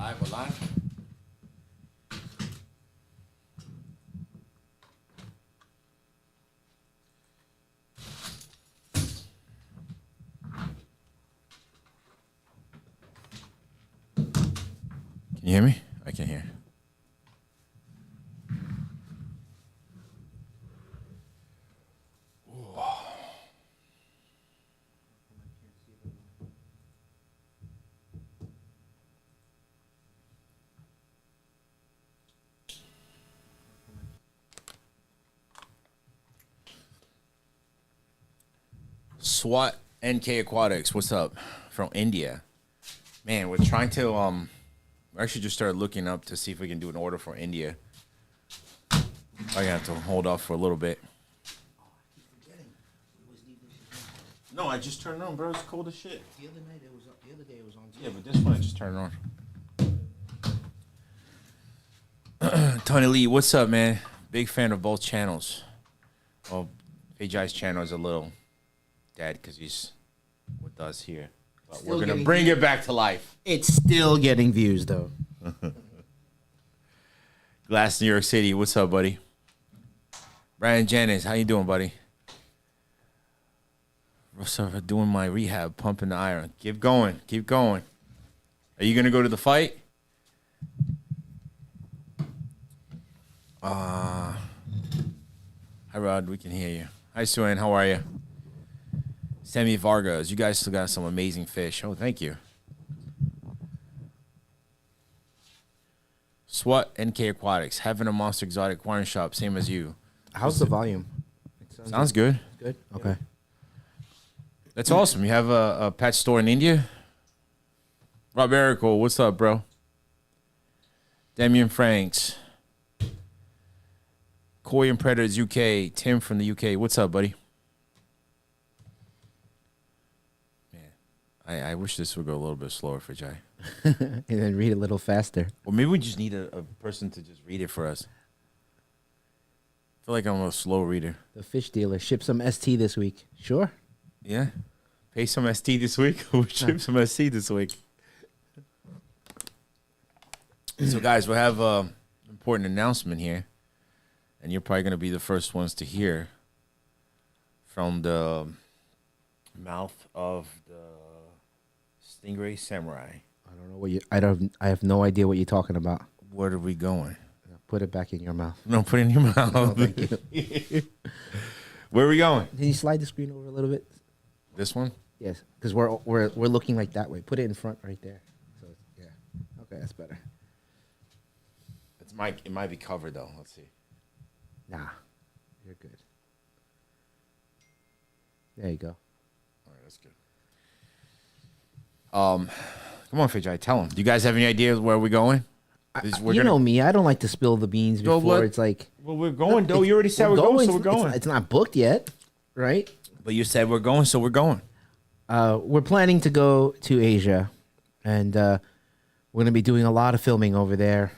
Live, we're live. Can you hear me? I can hear. SWAT NK Aquatics, what's up? From India. Man, we're trying to we actually just started looking up to see if we can do an order for India. I have to hold off for a little bit. No, I just turned it on, bro. It's cold as shit. The other night it was the other day it was on too. Yeah, but this one I just turned on. Tony Lee, what's up, man? Big fan of both channels. Well, AJ's channel is a little dead because he's with us here. But we're gonna bring it back to life. It's still getting views though. Glass, New York City, what's up, buddy? Brian Jennings, how you doing, buddy? What's up? Doing my rehab, pumping the iron. Keep going, keep going. Are you gonna go to the fight? Hi, Rod. We can hear you. Hi, Suan. How are you? Sammy Vargas, you guys still got some amazing fish. Oh, thank you. SWAT NK Aquatics, having a Monster Exotic Aquarium Shop, same as you. How's the volume? Sounds good. Good. Okay. That's awesome. You have a pet store in India? Rob Erico, what's up, bro? Damian Franks. Koi and Predators UK. Tim from the UK. What's up, buddy? Man, I wish this would go a little bit slower for Jai. And then read a little faster. Or maybe we just need a person to just read it for us. I feel like I'm a slow reader. The fish dealer ship some ST this week. Sure. Yeah. Pay some ST this week. We'll ship some ST this week. So, guys, we have an important announcement here. And you're probably going to be the first ones to hear from the mouth of the Stingray Samurai. I don't know what you. I have no idea what you're talking about. Where are we going? Put it back in your mouth. No, put it in your mouth. No, thank you. Where are we going? Can you slide the screen over a little bit? This one? Yes, because we're looking like that way. Put it in front right there. So yeah. Okay, that's better. It might be covered though. Let's see. Nah, you're good. There you go. All right, that's good. Come on, Fijay, tell them. Do you guys have any ideas where we're going? You know me. I don't like to spill the beans before it's like. Well, we're going, though. You already said we're going, so we're going. It's not booked yet, right? But you said we're going, so we're going. We're planning to go to Asia, and we're going to be doing a lot of filming over there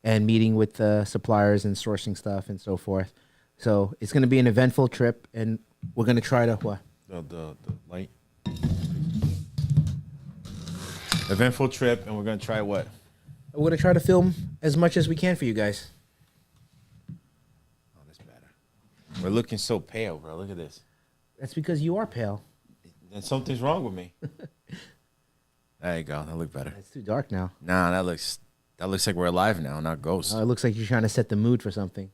and meeting with suppliers and sourcing stuff and so forth. So it's going to be an eventful trip, and we're going to try to what? The light. Eventful trip, and we're going to try what? We're going to try to film as much as we can for you guys. Oh, that's better. We're looking so pale, bro. Look at this. That's because you are pale. Then something's wrong with me. There you go. That look better. It's too dark now. Nah, that looks like we're alive now, not ghosts. It looks like you're trying to set the mood for something.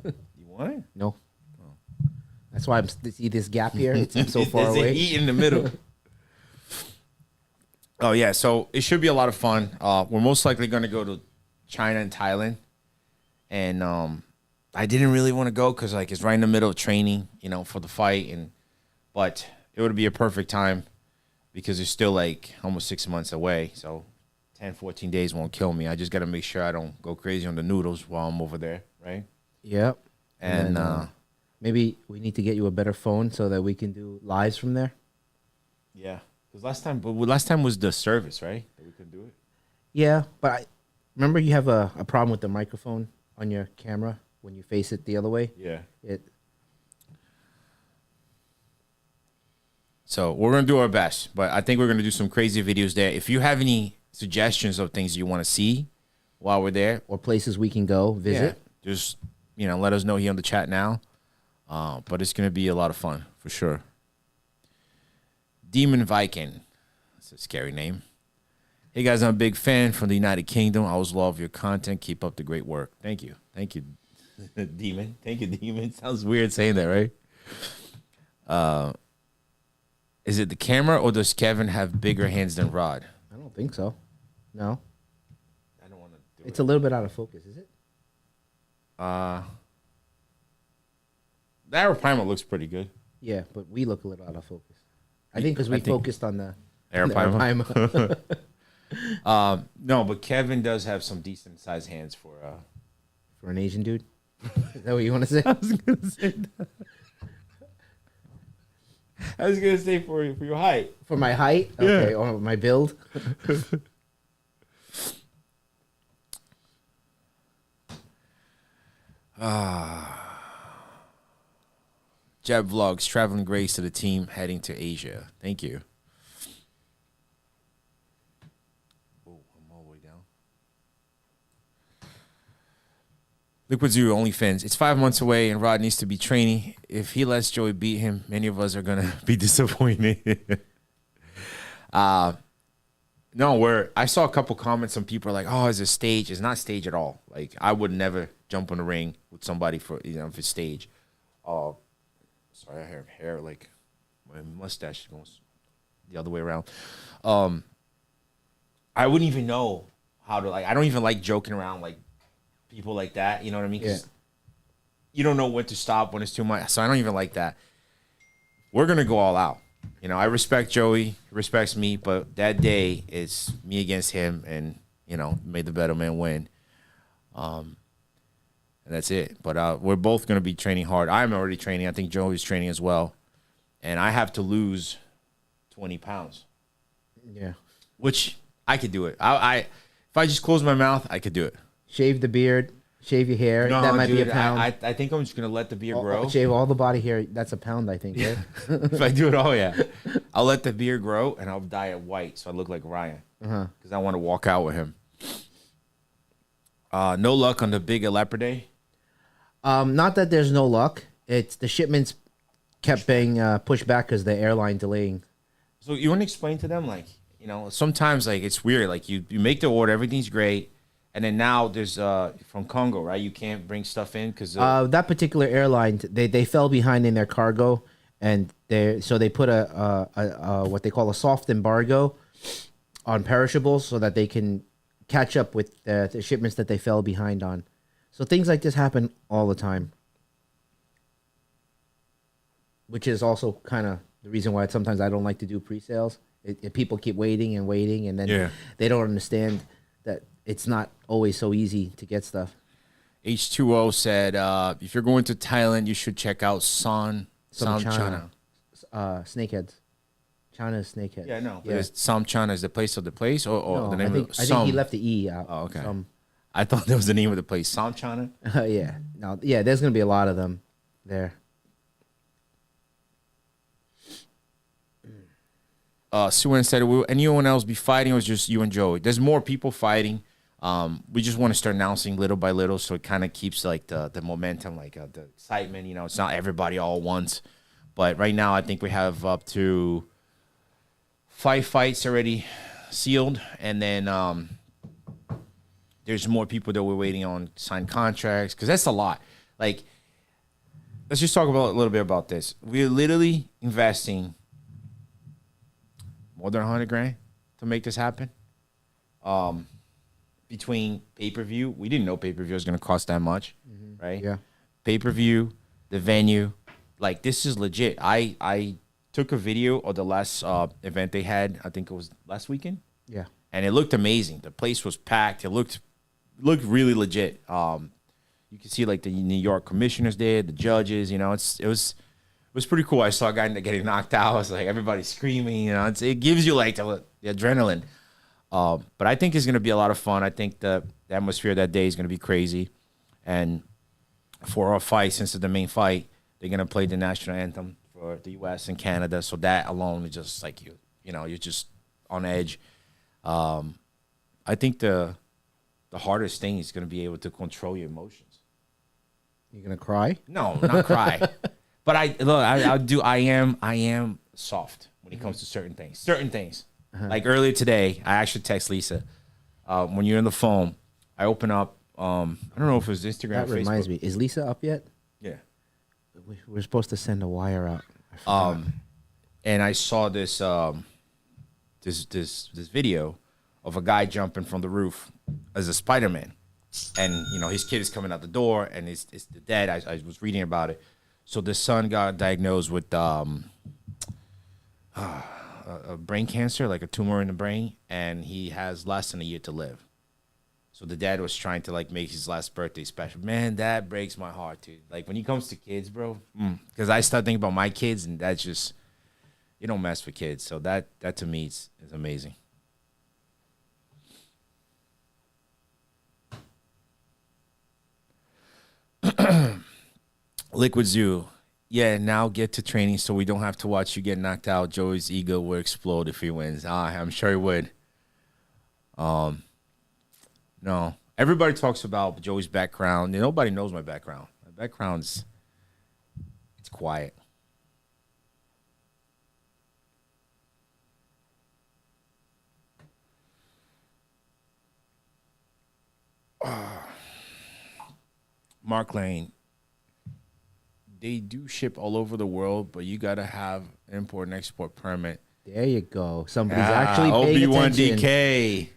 You want it? No. Oh. That's why see this gap here. It's so far away. Eat in the middle. Oh yeah, so it should be a lot of fun. We're most likely going to go to China and Thailand, and I didn't really want to go because like it's right in the middle of training, for the fight, but it would be a perfect time because it's still like almost 6 months away. So 10, 14 days won't kill me. I just got to make sure I don't go crazy on the noodles while I'm over there, right? Yep. And maybe we need to get you a better phone so that we can do lives from there. Yeah. Because last time was the service, right? That we couldn't do it. Yeah, but remember you have a problem with the microphone on your camera when you face it the other way. Yeah. So we're going to do our best, but I think we're going to do some crazy videos there. If you have any suggestions of things you want to see while we're there. Or places we can go visit. Yeah, just, let us know here on the chat now. But it's going to be a lot of fun for sure. Demon Viking. That's a scary name. Hey, guys, I'm a big fan from the United Kingdom. I always love your content. Keep up the great work. Thank you. Thank you, Demon. Thank you, Demon. Sounds weird saying that, right? Is it the camera, or does Kevin have bigger hands than Rod? I don't think so. No. I don't want to do It's a little bit out of focus, is it? The Aeropima looks pretty good. Yeah, but we look a little out of focus. I think because we focused on the Aeropima. No, but Kevin does have some decent sized hands for an Asian dude. Is that what you want to say? I was gonna say that. I was gonna say for your height. For my height? Yeah. Okay, or my build. Jeb Vlogs, traveling grace to the team heading to Asia. Thank you. Oh, I'm all the way down. Liquid Zero OnlyFans. It's 5 months away, and Rod needs to be training. If he lets Joey beat him, many of us are gonna be disappointed. No, I saw a couple comments. Some people are like, "Oh, it's a stage." It's not stage at all. Like, I would never jump in the ring with somebody for if it's stage. Sorry, I have hair like my mustache goes the other way around. I wouldn't even know how to I don't even like joking around like people like that. You know what I mean? 'Cause you don't know when to stop when it's too much. So I don't even like that. We're gonna go all out. I respect Joey, he respects me, but that day is me against him, and may the better man win. And that's it. But we're both going to be training hard. I'm already training. I think Joey's training as well. And I have to lose 20 pounds. Yeah. Which I could do it. If I just close my mouth, I could do it. Shave the beard, shave your hair. No, that might dude, be a pound. I think I'm just going to let the beard grow. Shave all the body hair. That's a pound, I think, right? If I do it all, yeah. I'll let the beard grow, and I'll dye it white so I look like Ryan. Because I want to walk out with him. No luck on the big leopard day. Not that there's no luck. It's the shipments kept being pushed back because the airline delaying. So you want to explain to them, sometimes it's weird. You make the order, everything's great, and then now there's from Congo, right? You can't bring stuff in because that particular airline they fell behind in their cargo, and they put a what they call a soft embargo on perishables so that they can catch up with the shipments that they fell behind on. So things like this happen all the time, which is also kind of the reason why sometimes I don't like to do pre-sales. People keep waiting and waiting, and then they don't understand that it's not always so easy to get stuff. H2O said, if you're going to Thailand, you should check out China. Snakeheads. China's snakeheads. Yeah, no. Yeah. Sam China is the place of the place, or no, the name I think he left the E out. Oh, okay. I thought that was the name of the place. Sam China? Yeah. No, yeah, there's going to be a lot of them there. Suan said, will anyone else be fighting, or is just you and Joey? There's more people fighting. We just want to start announcing little by little, so it kind of keeps the momentum, the excitement. It's not everybody all at once. But right now, I think we have up to 5 fights already sealed, and then there's more people that we're waiting on sign contracts, because that's a lot. Let's just talk about a little bit about this. We're literally investing more than $100,000 to make this happen. Between pay-per-view, we didn't know pay-per-view was going to cost that much, right? Yeah. Pay-per-view, the venue, this is legit. I took a video of the last event they had. I think it was last weekend. Yeah. And it looked amazing. The place was packed. It looked really legit. You can see the New York commissioners there, the judges. It was pretty cool. I saw a guy getting knocked out. It's everybody screaming. It gives you the adrenaline. But I think it's gonna be a lot of fun. I think the atmosphere that day is gonna be crazy. And for our fight, since it's the main fight, they're gonna play the national anthem for the U.S. and Canada. So that alone is just you're just on edge. I think the hardest thing is going to be able to control your emotions. You're gonna cry? No, not cry. But I am soft when it comes to certain things. Certain things. Like earlier today, I actually text Lisa. When you're on the phone, I open up. I don't know if it was Instagram That or Facebook. reminds me. Is Lisa up yet? Yeah. We're supposed to send a wire out. I forgot. And I saw this this video of a guy jumping from the roof as a Spider-Man, and his kid is coming out the door, and it's the dad. I was reading about it. So the son got diagnosed with a brain cancer, like a tumor in the brain, and he has less than a year to live. So the dad was trying to like make his last birthday special. Man, that breaks my heart, dude. Like when it comes to kids, bro, because I start thinking about my kids, and that's just, you don't mess with kids. So that to me is amazing. Liquid Zoo. Yeah, now get to training so we don't have to watch you get knocked out. Joey's ego will explode if he wins. I'm sure he would. No. Everybody talks about Joey's background. Nobody knows my background. My background's it's quiet. Mark Lane. They do ship all over the world, but you gotta have an import and export permit. There you go. Somebody's actually paying Obi-Wan attention. DK.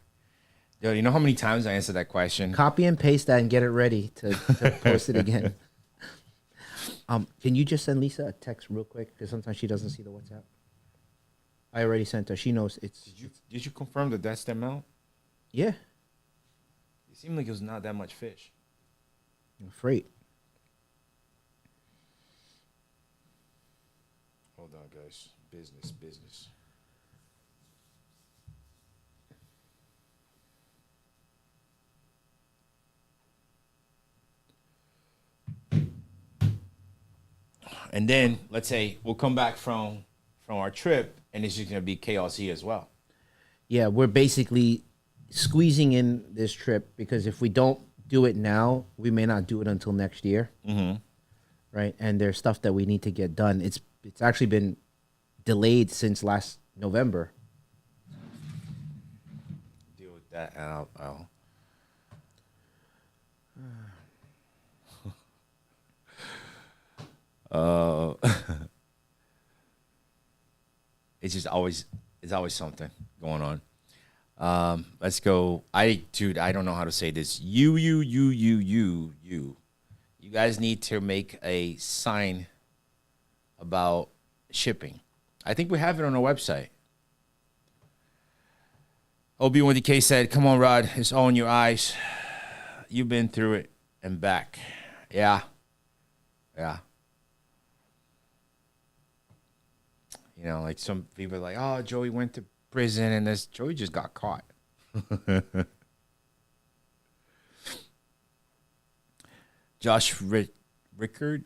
Yo, you know how many times I answered that question? Copy and paste that and get it ready to post it again. Can you just send Lisa a text real quick? Because sometimes she doesn't see the WhatsApp. I already sent her. She knows it's. Did you confirm that that's the amount? Yeah. It seemed like it was not that much fish. Freight. Hold on, guys. Business. And then let's say we'll come back from our trip, and it's just gonna be chaos here as well. Yeah, we're basically squeezing in this trip because if we don't do it now, we may not do it until next year. Mm-hmm. Right, and there's stuff that we need to get done. It's actually been delayed since last November. Deal with that, and I'll it's always something going on. Let's go. I don't know how to say this. You. You guys need to make a sign about shipping. I think we have it on our website. Obi-Wan DK said, "Come on, Rod. It's all in your eyes. You've been through it and back." Yeah. Like some people are like, "Oh, Joey went to prison, and this Joey just got caught." Josh Rickard.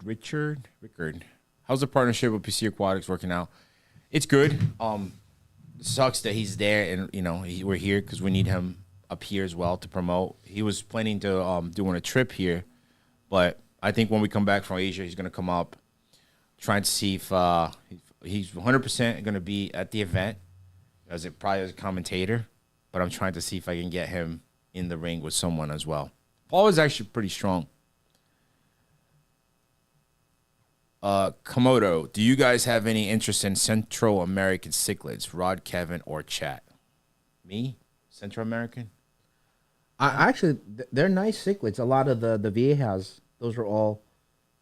How's the partnership with PC Aquatics working out? It's good. It sucks that he's there, and we're here because we need him up here as well to promote. He was planning to doing a trip here, but I think when we come back from Asia, he's gonna come up, trying to see if he's 100% gonna be at the event probably as a commentator. But I'm trying to see if I can get him in the ring with someone as well. Paul is actually pretty strong. Komodo, do you guys have any interest in Central American cichlids? Rod, Kevin, or Chat? Me? Central American? Actually, they're nice cichlids. A lot of the Viejas, those are all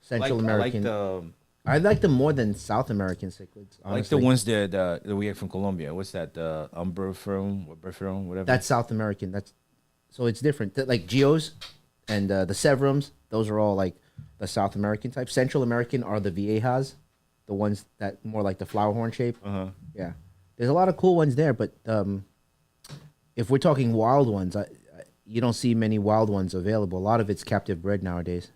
Central American. I like them more than South American cichlids. Honestly. I like the ones that we have from Colombia. What's that? The Umbrophilum, whatever. That's South American. So it's different. Like Geos and the Severums, those are all like the South American type. Central American are the Viejas, the ones that more like the flower horn shape. Yeah, there's a lot of cool ones there, but if we're talking wild ones, you don't see many wild ones available. A lot of it's captive bred nowadays.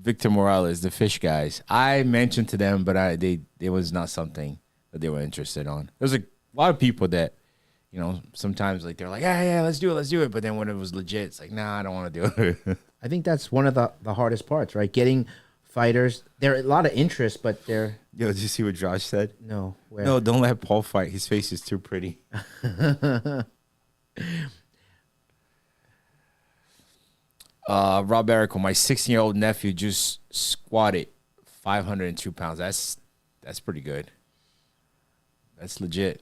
Victor Morales, the fish guys. I mentioned to them, but it was not something that they were interested on. There's a lot of people that, sometimes like they're like, yeah, let's do it. But then when it was legit, it's like, nah, I don't want to do it. I think that's one of the hardest parts, right? Getting fighters. There are a lot of interest, but they're Yo, did you see what Josh said? no. Where? No, don't let Paul fight. His face is too pretty. Rob Erico, my 16-year-old nephew just squatted 502 pounds. That's pretty good. That's legit.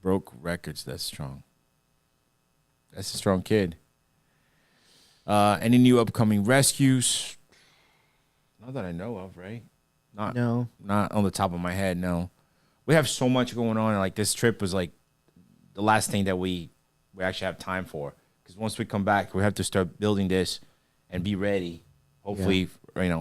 Broke records. That's strong. That's a strong kid. Any new upcoming rescues? Not that I know of, right? No. Not on the top of my head, no. We have so much going on. Like, this trip was like the last thing that we actually have time for. Because once we come back, we have to start building this and be ready, hopefully,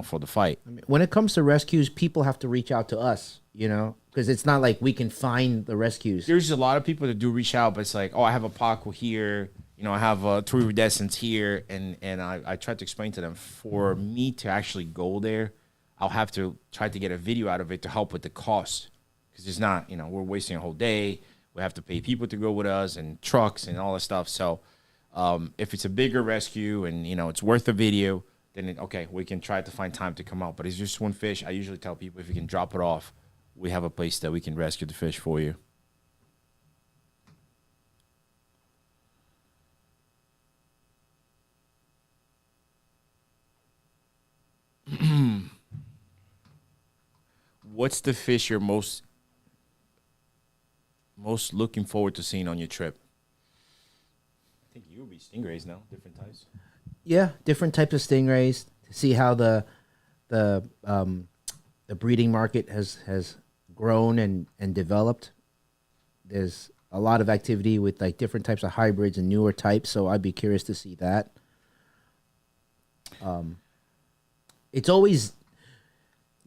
for the fight. I mean, when it comes to rescues, people have to reach out to us, because it's not like we can find the rescues. There's a lot of people that do reach out, but it's like, oh, I have a Paco here. I have a two iridescents here. And I tried to explain to them, for me to actually go there, I'll have to try to get a video out of it to help with the cost. Because it's not, we're wasting a whole day. We have to pay people to go with us and trucks and all that stuff. So if it's a bigger rescue and, it's worth a video, then, okay, we can try to find time to come out. But it's just one fish. I usually tell people, if you can drop it off, we have a place that we can rescue the fish for you. What's the fish you're most looking forward to seeing on your trip? I think you would be stingrays now, different types. Yeah, different types of stingrays to see how the breeding market has grown and developed. There's a lot of activity with like different types of hybrids and newer types, so I'd be curious to see that. It's always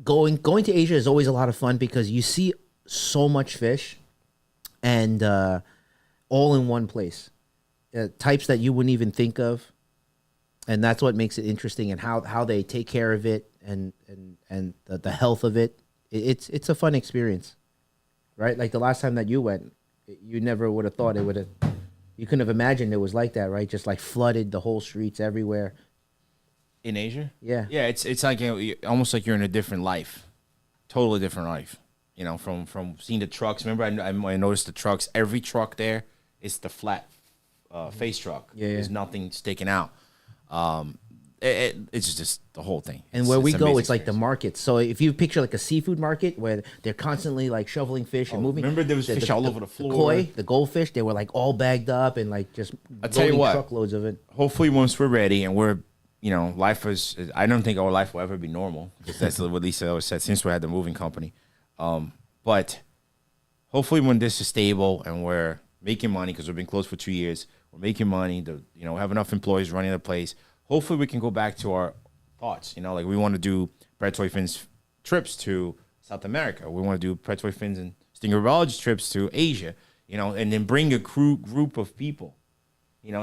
going to Asia is always a lot of fun because you see so much fish and all in one place. Types that you wouldn't even think of. And that's what makes it interesting, and how they take care of it and the health of it. It's a fun experience, right? Like the last time that you went, you never would have thought it would have. You couldn't have imagined it was like that, right? Just like flooded the whole streets everywhere. In Asia? Yeah. Yeah, it's like almost like you're in a different life, totally different life. From seeing the trucks. Remember, I noticed the trucks. Every truck there is the flat face truck. Yeah, There's nothing sticking out. It's just the whole thing. And where we go, it's like the markets. So if you picture like a seafood market where they're constantly like shoveling fish and moving. Remember, there was fish all over the floor. The koi, the goldfish, they were like all bagged up and like just loading truckloads of it. Hopefully, once we're ready and we're, life is. I don't think our life will ever be normal, because that's what Lisa always said since we had the moving company. But hopefully, when this is stable and we're making money, because we've been closed for 2 years, we're making money. We have enough employees running the place. Hopefully, we can go back to our thoughts. Like we want to do predatory fins trips to South America. We want to do predatory fins and stingray biology trips to Asia. And then bring a group of people.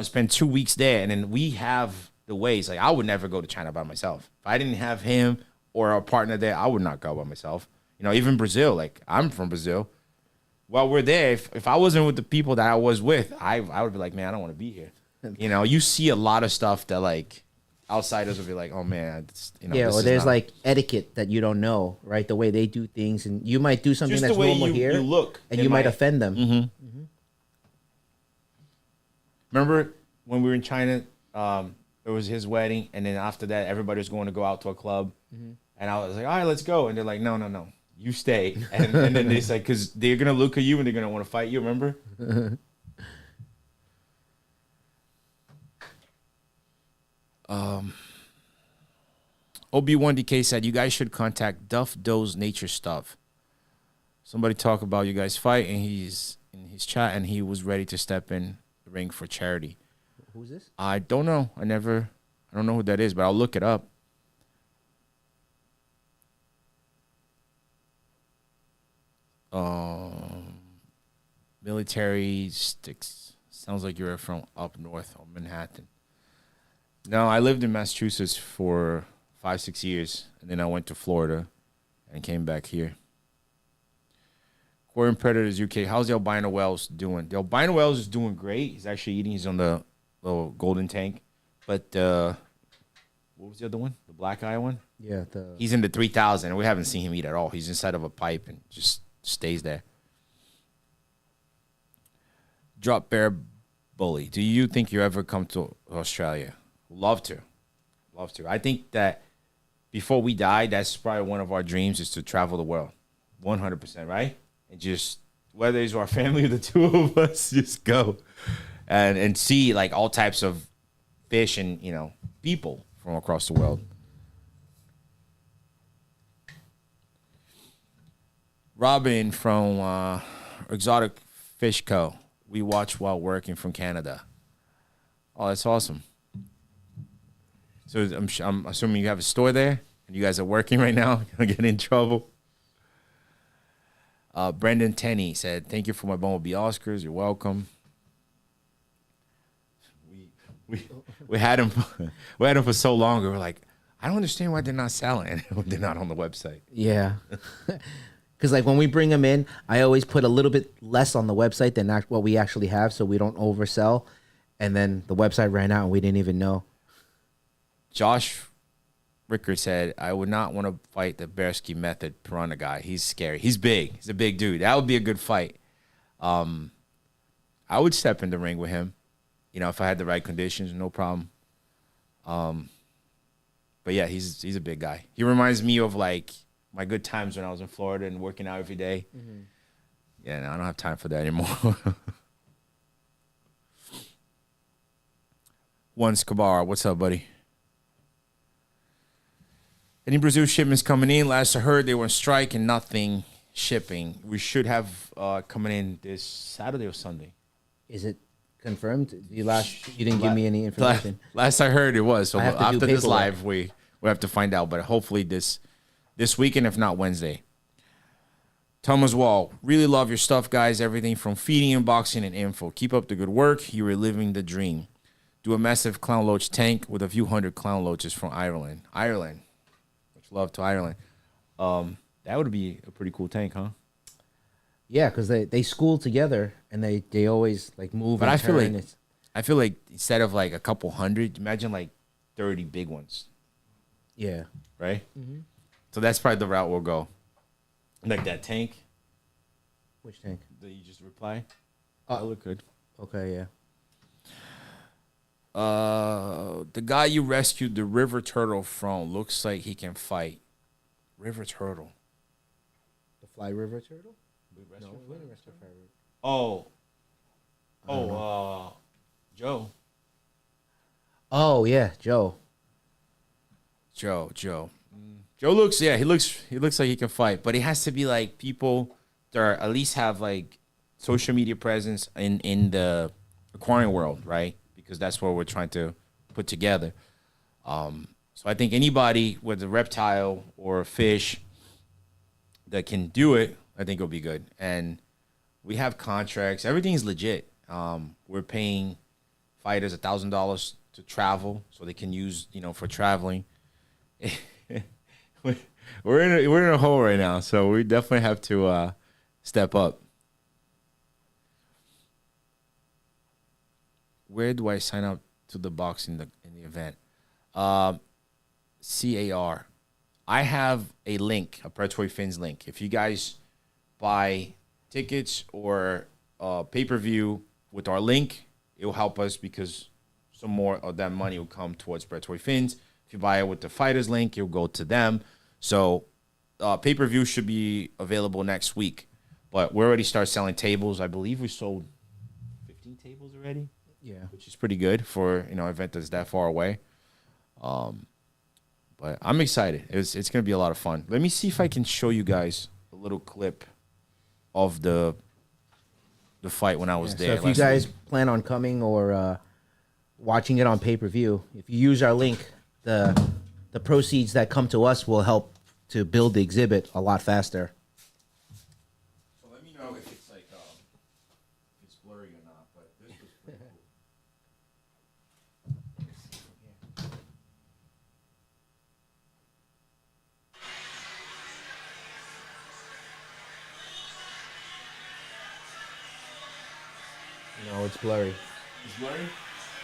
Spend 2 weeks there, and then we have the ways. Like I would never go to China by myself. If I didn't have him or a partner there, I would not go by myself. Even Brazil. Like I'm from Brazil. While we're there, if I wasn't with the people that I was with, I would be like, man, I don't want to be here. You see a lot of stuff that like outsiders will be like, oh man, or there's like etiquette that you don't know, right? The way they do things, and you might do something that's normal here, you look, and you might offend them. Mm-hmm. Mm-hmm. Remember when we were in China? It was his wedding, and then after that, everybody was going to go out to a club, and I was like, all right, let's go, and they're like, no. You stay. And then they say, because they're going to look at you and they're going to want to fight you, remember? Obi1DK said, you guys should contact Duff Doe's Nature Stuff. Somebody talk about you guys fight, and he's in his chat, and he was ready to step in the ring for charity. Who's this? I don't know. I don't know who that is, but I'll look it up. Military sticks Sounds like you're from up north on Manhattan. No, I lived in Massachusetts for 5, 6 years, and then I went to Florida and came back here. Aquarium Predators UK. How's the albino whales doing? The albino whales is doing great. He's actually eating. He's on the little golden tank. But what was the other one? The black eye one? Yeah. He's in the 3,000, and we haven't seen him eat at all. He's inside of a pipe and just stays there. Drop Bear Bully. Do you think you ever come to Australia? Love to. Love to. I think that before we die, that's probably one of our dreams is to travel the world. 100%, right? And just, whether it's our family or the two of us, just go and see like all types of fish and, you know, people from across the world. Robin from Exotic Fish Co. We watch while working from Canada. Oh, that's awesome. So I'm assuming you have a store there and you guys are working right now. You're going to get in trouble. Brendan Tenney said, thank you for my Bumblebee Oscars. You're welcome. We had him for so long. We were like, I don't understand why they're not selling. They're not on the website. Yeah. Because like when we bring them in, I always put a little bit less on the website than what we actually have so we don't oversell. And then the website ran out and we didn't even know. Josh Ricker said, I would not want to fight the Bearsky Method Piranha guy. He's scary. He's big. He's a big dude. That would be a good fight. I would step in the ring with him. You know, if I had the right conditions, no problem. But yeah, he's a big guy. He reminds me of like my good times when I was in Florida and working out every day. Mm-hmm. Yeah, no, I don't have time for that anymore. Once Kabar, what's up, buddy? Any Brazil shipments coming in? Last I heard, they were on strike and nothing shipping. We should have coming in this Saturday or Sunday. Is it confirmed? You didn't give me any information. Last I heard, it was. So after this live, we have to find out. But hopefully this weekend, if not Wednesday. Thomas Wall, really love your stuff, guys. Everything from feeding, unboxing, and info. Keep up the good work. You are living the dream. Do a massive clown loach tank with a few hundred clown loaches from Ireland. Ireland. Much love to Ireland. That would be a pretty cool tank, huh? Yeah, because they school together and they always like move. But I feel like instead of like a couple hundred, imagine like 30 big ones. Yeah. Right? Mm-hmm. So that's probably the route we'll go. Like that tank. Which tank? That you just reply. Oh, look good. Okay, yeah. The guy you rescued the river turtle from looks like he can fight. River turtle. The fly river turtle? No, we didn't rescue fly river. Joe. Oh yeah, Joe. Joe looks he looks like he can fight, but it has to be like people that are, at least have like social media presence in the aquarium world, right? Because that's what we're trying to put together. So I think anybody with a reptile or a fish that can do it, I think it'll be good. And we have contracts. Everything's legit. We're paying fighters $1,000 to travel so they can use, for traveling. we're in a hole right now, so we definitely have to step up. Where do I sign up to the box in the event? CAR. I have a link, a Predatory Fins link. If you guys buy tickets or pay-per-view with our link, it will help us because some more of that money will come towards Predatory Fins. If you buy it with the fighters link, it'll go to them. So pay-per-view should be available next week. But we already started selling tables. I believe we sold 15 tables already. Yeah, which is pretty good for an event that's that far away. But I'm excited. It's gonna be a lot of fun. Let me see if I can show you guys a little clip of the fight when I was there. So if you guys plan on coming or watching it on pay-per-view, if you use our link, the proceeds that come to us will help to build the exhibit a lot faster. So let me know if it's like it's blurry or not. But this was pretty it's blurry. It's blurry?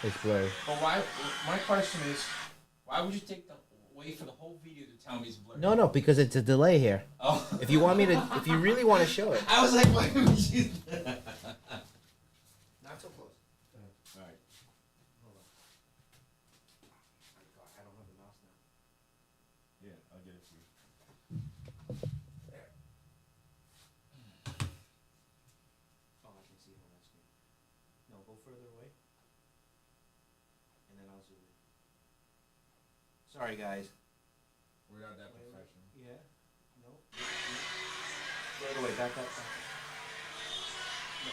It's blurry. But why? My question is, why would you wait for the whole video to tell me it's blurry? No, because it's a delay here. Oh. If you really want to show it. I was like, why would you? Not so close. All right. Hold on. Oh my God, I don't have the mouse now. Yeah, I'll get it for you. There. Oh, I can see it on that screen. No, go further away. And then I'll zoom in. Sorry, guys. We're not that professional. Yeah. No. Further away. Back up. No.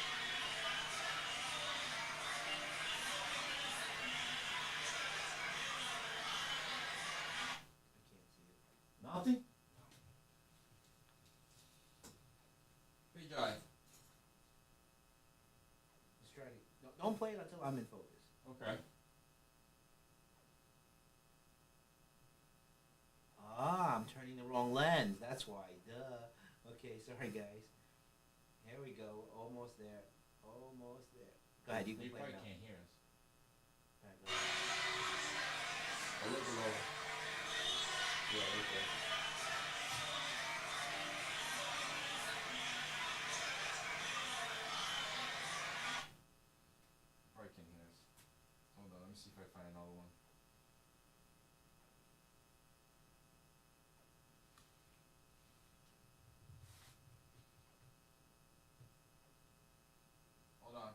I can't see it. Nothing? Hey, guy. Let's try to. Don't play it until I'm in focus. Okay. Ah, I'm turning the wrong lens. That's why. Duh. Okay, sorry guys. Here we go. Almost there. Almost there. Go ahead. You can You play probably now. can't hear us. All right, go ahead. A little lower. Yeah, right there. Probably can't hear us. Hold on, let me see if I find another one. Hold on.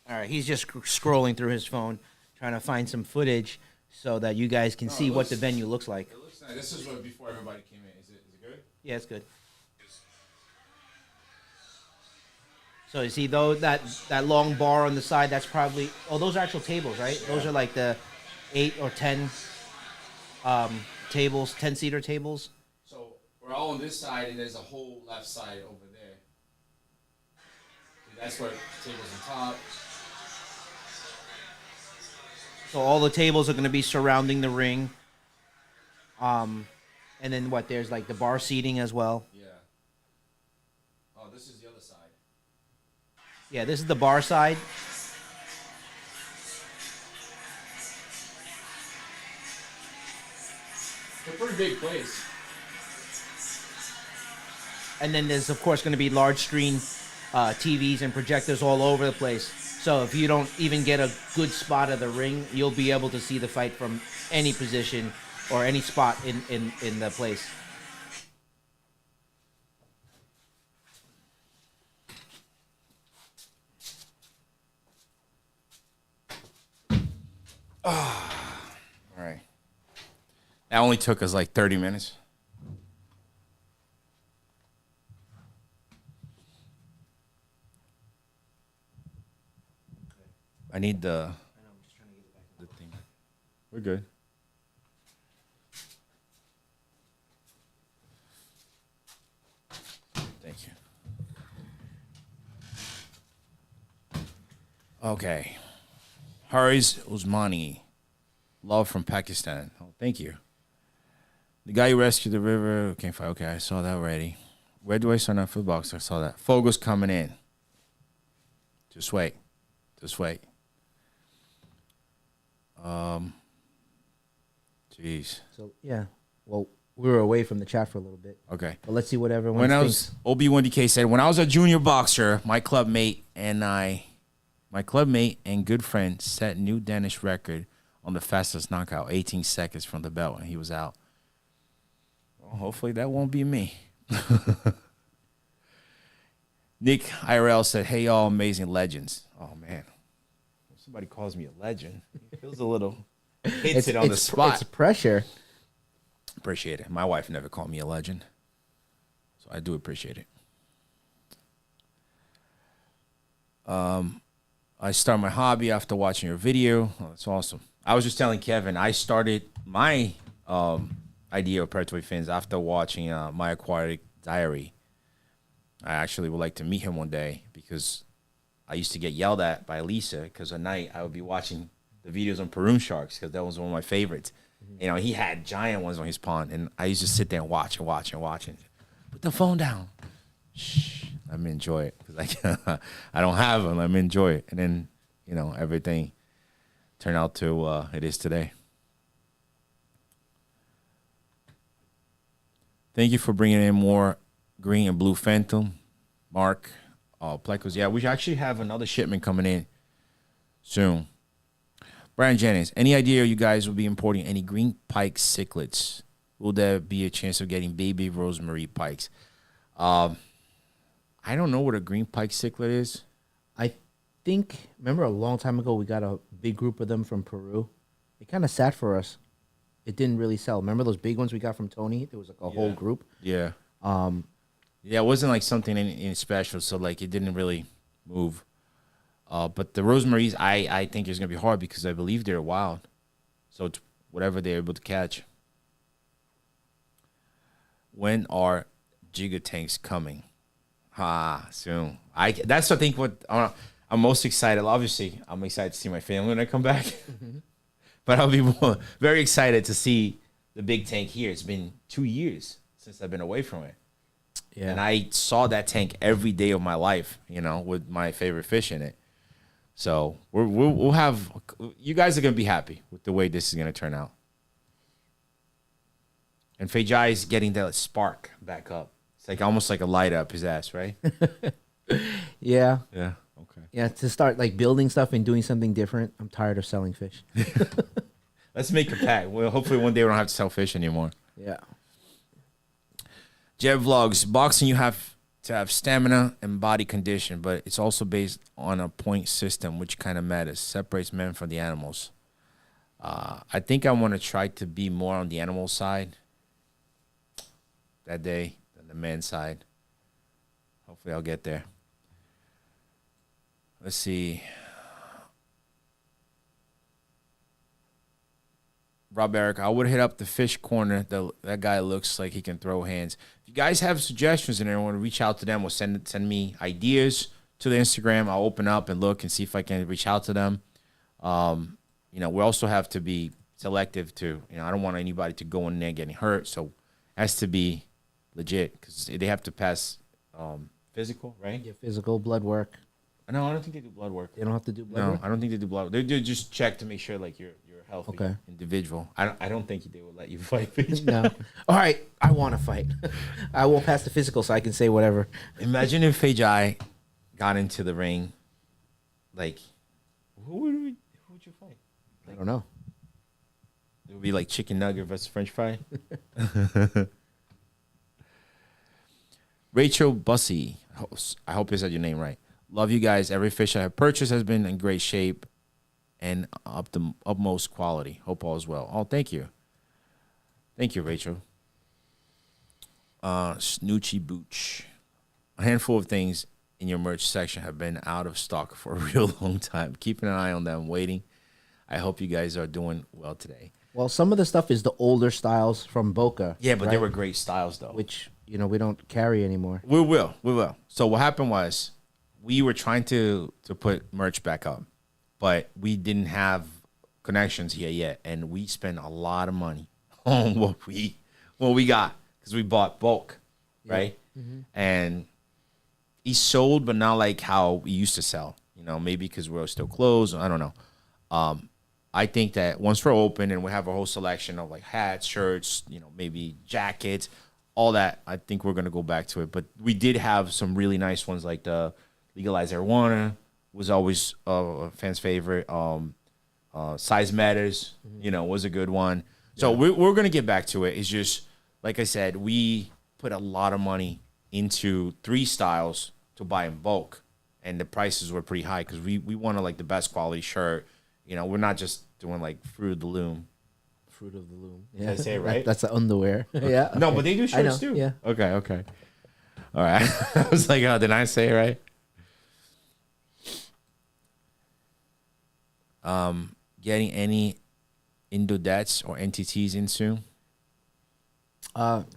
All right, he's just scrolling through his phone, trying to find some footage so that you guys can No, see it what looks- the venue looks like. It looks nice. This is what before everybody came in. Is it good? Yeah, it's good. So you see, though, that long bar on the side, that's probably... Oh, those are actual tables, right? Yeah. Those are like the 8 or 10 tables, 10-seater tables. So we're all on this side, and there's a whole left side over there. See, that's where the tables on top. So all the tables are going to be surrounding the ring. And then what? There's like the bar seating as well. Yeah. Oh, this is the other side. Yeah, this is the bar side. It's a pretty big place. And then there's, of course, going to be large screen TVs and projectors all over the place. So if you don't even get a good spot of the ring, you'll be able to see the fight from any position or any spot in the place. All right. That only took us like 30 minutes. I need the I know, I'm just trying to get it back. the thing. We're good. Thank you. Okay. Haris Usmani. Love from Pakistan. Oh, thank you. The guy who rescued the river. Okay, fine. Okay, I saw that already. Where do I sign up for the box? I saw that. Fogo's coming in. Just wait. Just wait. Jeez. So, yeah. Well, we were away from the chat for a little bit. Okay. But let's see what everyone When I thinks. was OB1DK said, when I was a junior boxer, my club mate and good friend set new Danish record on the fastest knockout, 18 seconds from the bell, and he was out. Well, hopefully that won't be me. Nick IRL said, hey, y'all amazing legends. Oh, man. When somebody calls me a legend, it feels a little... hits it on the spot. It's pressure. Appreciate it. My wife never called me a legend, so I do appreciate it. I start my hobby after watching your video. Oh, that's awesome. I was just telling Kevin, I started my idea of predatory fins after watching My Aquatic Diary. I actually would like to meet him one day because I used to get yelled at by Lisa because at night I would be watching the videos on Peru sharks because that was one of my favorites. Mm-hmm. You know, he had giant ones on his pond, and I used to sit there and watch and watch and watch and put the phone down. Shh. Let me enjoy it because I don't have them. Let me enjoy it, and then everything turned out to it is today. Thank you for bringing in more green and blue Phantom, Mark. Plecos. Yeah, we actually have another shipment coming in soon. Brian Jennings, any idea you guys will be importing any green pike cichlids? Will there be a chance of getting baby rosemary pikes? I don't know what a green pike cichlid is. I think, remember a long time ago we got a big group of them from Peru. It kind of sat for us. It didn't really sell. Remember those big ones we got from Tony? There was like a whole group. Yeah. Yeah, it wasn't like something in special, so like it didn't really move. But the rosemaries, I think is gonna be hard because I believe they're wild. So it's whatever they're able to catch. When are Giga tanks coming? Soon. That's I think what I'm most excited. Obviously, I'm excited to see my family when I come back. But I'll be very excited to see the big tank here. It's been 2 years since I've been away from it. Yeah. And I saw that tank every day of my life, with my favorite fish in it. So we'll have, you guys are going to be happy with the way this is going to turn out. And Fejai is getting that spark back up. It's like almost like a light up his ass, right? Yeah. Yeah. Okay. Yeah, to start like building stuff and doing something different. I'm tired of selling fish. Let's make a pact. Well, hopefully one day we don't have to sell fish anymore. Yeah. Jeb Vlogs, boxing you have to have stamina and body condition, but it's also based on a point system, which kind of matters, separates men from the animals. I think I want to try to be more on the animal side that day than the men's side. Hopefully I'll get there. Let's see. Rob Eric, I would hit up the fish corner. That guy looks like he can throw hands. If you guys have suggestions and want to reach out to them or send me ideas to the Instagram, I'll open up and look and see if I can reach out to them. We also have to be selective too. I don't want anybody to go in there getting hurt. So it has to be legit because they have to pass physical, right? Yeah, physical, blood work. No, I don't think they do blood work. They don't have to do blood work? No, I don't think they do blood work. They do just check to make sure like you're a healthy individual. I don't think they will let you fight. No. All right, I want to fight. I won't pass the physical so I can say whatever. Imagine if Fejai got into the ring. Like, who would you fight? I don't know. It would be like chicken nugget versus French fry. Rachel Bussy. I hope I said your name right. Love you guys. Every fish I have purchased has been in great shape and up the utmost quality. Hope all is well. Oh, thank you. Thank you, Rachel. Snoochie Booch. A handful of things in your merch section have been out of stock for a real long time. Keeping an eye on them, waiting. I hope you guys are doing well today. Well, some of the stuff is the older styles from Boca. Yeah, but they were great styles, though. Which, we don't carry anymore. We will. So what happened was we were trying to put merch back up, but we didn't have connections here yet, and we spent a lot of money on what we got because we bought bulk, right? Mm-hmm. And he sold, but not like how we used to sell. Maybe because we're still closed. I don't know. I think that once we're open and we have a whole selection of like hats, shirts, maybe jackets, all that, I think we're gonna go back to it. But we did have some really nice ones, like the Legalize Marijuana was always a fan's favorite. Size Matters, was a good one. So we're gonna get back to it. It's just like I said, we put a lot of money into 3 styles to buy in bulk, and the prices were pretty high because we wanted like the best quality shirt. We're not just doing like Fruit of the Loom. Fruit of the Loom. Yeah. Did I say it right? That's the underwear. Yeah. No, but they do shirts too. Yeah. Okay. All right. I was like, did I say it right? Getting any Indodets or NTTs in soon?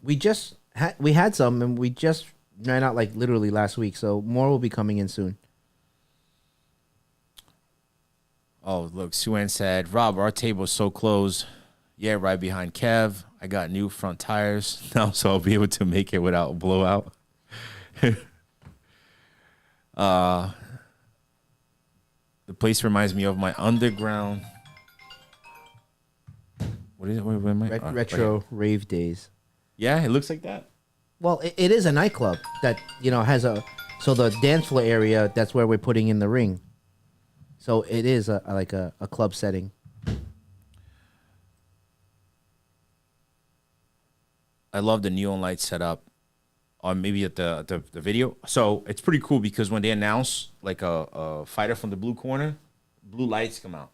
We had some, and we just ran out like literally last week. So more will be coming in soon. Oh, look, Suan said, Rob, our table's so close. Yeah, right behind Kev. I got new front tires now, so I'll be able to make it without a blowout. The place reminds me of my underground. What is it? Where am I? Retro Right rave days. yeah, it looks like that. Well, it is a nightclub that has a so the dance floor area. That's where we're putting in the ring. So it is like a club setting. I love the neon light setup. Or maybe at the video. So it's pretty cool because when they announce like a fighter from the blue corner, blue lights come out.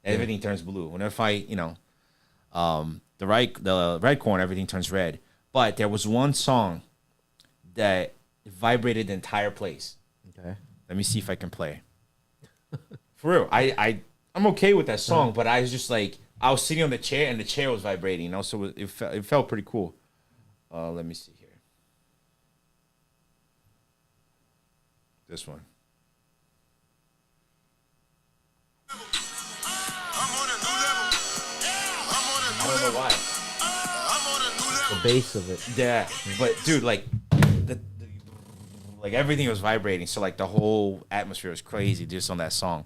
Everything turns blue. Whenever fight, the right corner, everything turns red. But there was one song that vibrated the entire place. Okay. Let me see if I can play. For real, I'm okay with that song, but I was just like I was sitting on the chair and the chair was vibrating. So it felt pretty cool. Let me see here. This one. I don't know why. The bass of it. Yeah, but dude, like, like everything was vibrating. So like the whole atmosphere was crazy just on that song.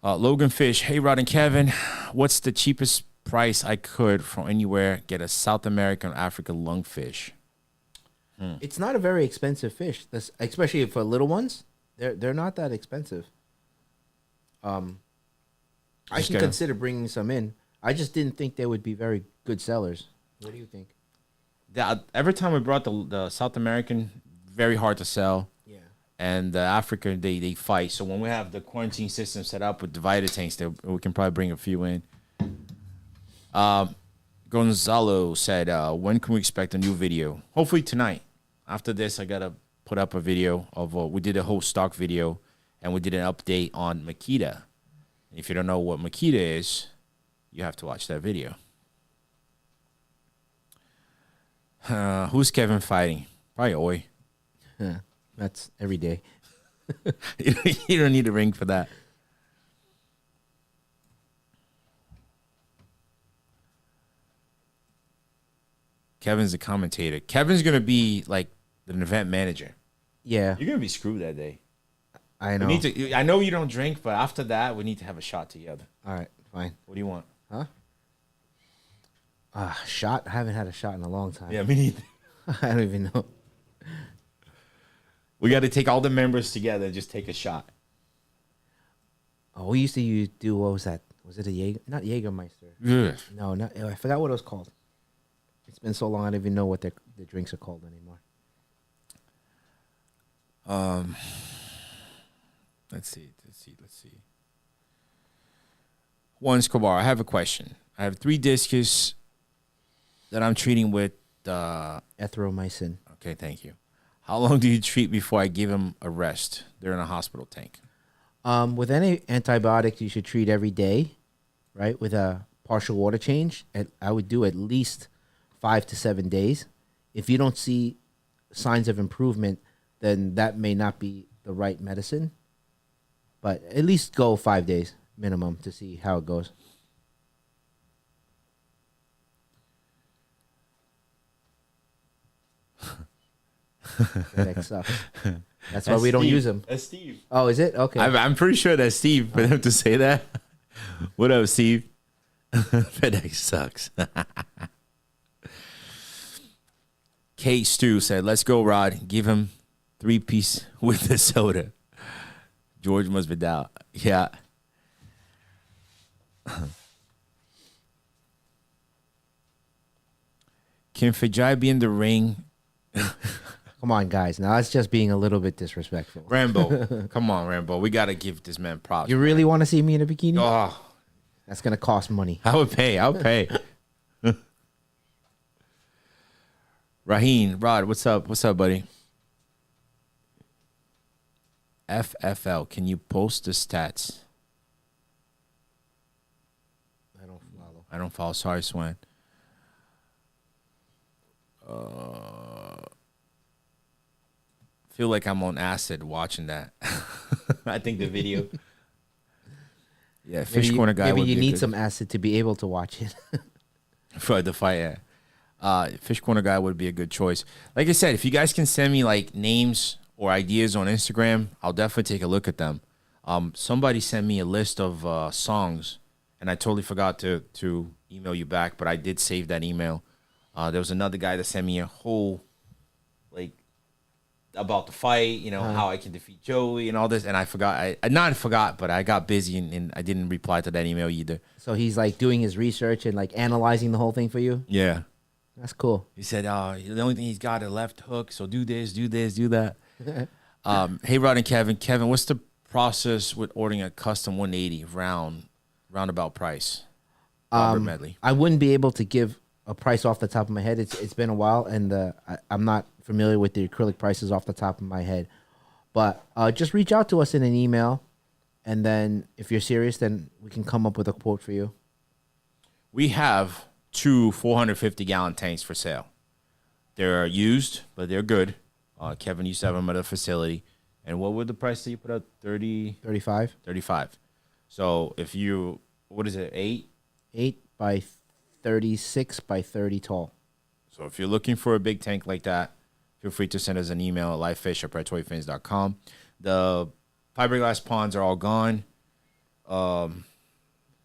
Logan Fish, hey Rod and Kevin, what's the cheapest price I could from anywhere get a South American or African lungfish? It's not a very expensive fish, especially for little ones. They're not that expensive. I can consider bringing some in. I just didn't think they would be very good sellers. What do you think? Every time we brought the South American, very hard to sell. Yeah. And the African, they fight. So when we have the quarantine system set up with divided tanks, we can probably bring a few in. Gonzalo said, when can we expect a new video? Hopefully tonight. After this, I got to put up a video of we did a whole stock video, and we did an update on Makita. And if you don't know what Makita is, you have to watch that video. Who's Kevin fighting? Probably Oi. Yeah, that's every day. You don't need a ring for that. Kevin's the commentator. Kevin's going to be like an event manager. Yeah. You're going to be screwed that day. I know. I know you don't drink, but after that, we need to have a shot together. All right, fine. What do you want? Huh? Shot? I haven't had a shot in a long time. Yeah, me neither. I don't even know. We got to take all the members together and just take a shot. Oh, we used to do, what was that? Was it a Jaeger? Not Jägermeister. Yeah. No, I forgot what it was called. It's been so long, I don't even know what the drinks are called anymore. Let's see. Juan Escobar, I have a question. I have 3 discus that I'm treating with Erythromycin. Okay, thank you. How long do you treat before I give them a rest? They're in a hospital tank. With any antibiotic, you should treat every day, right? With a partial water change. I would do at least 5 to 7 days. If you don't see signs of improvement, then that may not be the right medicine. But at least go 5 days minimum to see how it goes. That sucks. That's why we don't use them. That's Steve. Oh, is it? Okay. I'm pretty sure that's Steve for them to say that. What up, Steve? FedEx sucks. Kate Stu said, let's go, Rod. Give him 3-piece with the soda. George must be down. Yeah. Can Fajai be in the ring? Come on, guys. Now that's just being a little bit disrespectful. Rambo. Come on, Rambo. We got to give this man props. You really want to see me in a bikini? Oh, that's going to cost money. I would pay. I'll pay. Raheen, Rod, what's up? What's up, buddy? FFL, can you post the stats? I don't follow. Sorry, Swan. Feel like I'm on acid watching that. I think the video. Yeah, fish corner guy. Maybe would you be need good some acid to be able to watch it. for the fight. Yeah. Fish corner guy would be a good choice. Like I said, if you guys can send me like names or ideas on Instagram, I'll definitely take a look at them. Somebody sent me a list of songs, and I totally forgot to email you back, but I did save that email. There was another guy that sent me a whole like about the fight, how I can defeat Joey and all this, and I forgot. I not forgot, but I got busy and I didn't reply to that email either. So he's like doing his research and like analyzing the whole thing for you. Yeah, That's cool. he said, the only thing he's got is a left hook, so do this, do this, do that. Hey, Rod and Kevin. Kevin, what's the process with ordering a custom 180 roundabout price? Robert Medley. I wouldn't be able to give a price off the top of my head. It's been a while, and I'm not familiar with the acrylic prices off the top of my head. But just reach out to us in an email, and then if you're serious, then we can come up with a quote for you. We have 2 450-gallon tanks for sale. They're used, but they're good. Kevin used to have them at a facility. And what would the price that you put up? 35. 35. So if you, what is it, 8? 8 by 36 by 30 tall. So if you're looking for a big tank like that, feel free to send us an email at livefish@predatoryfins.com. The fiberglass ponds are all gone.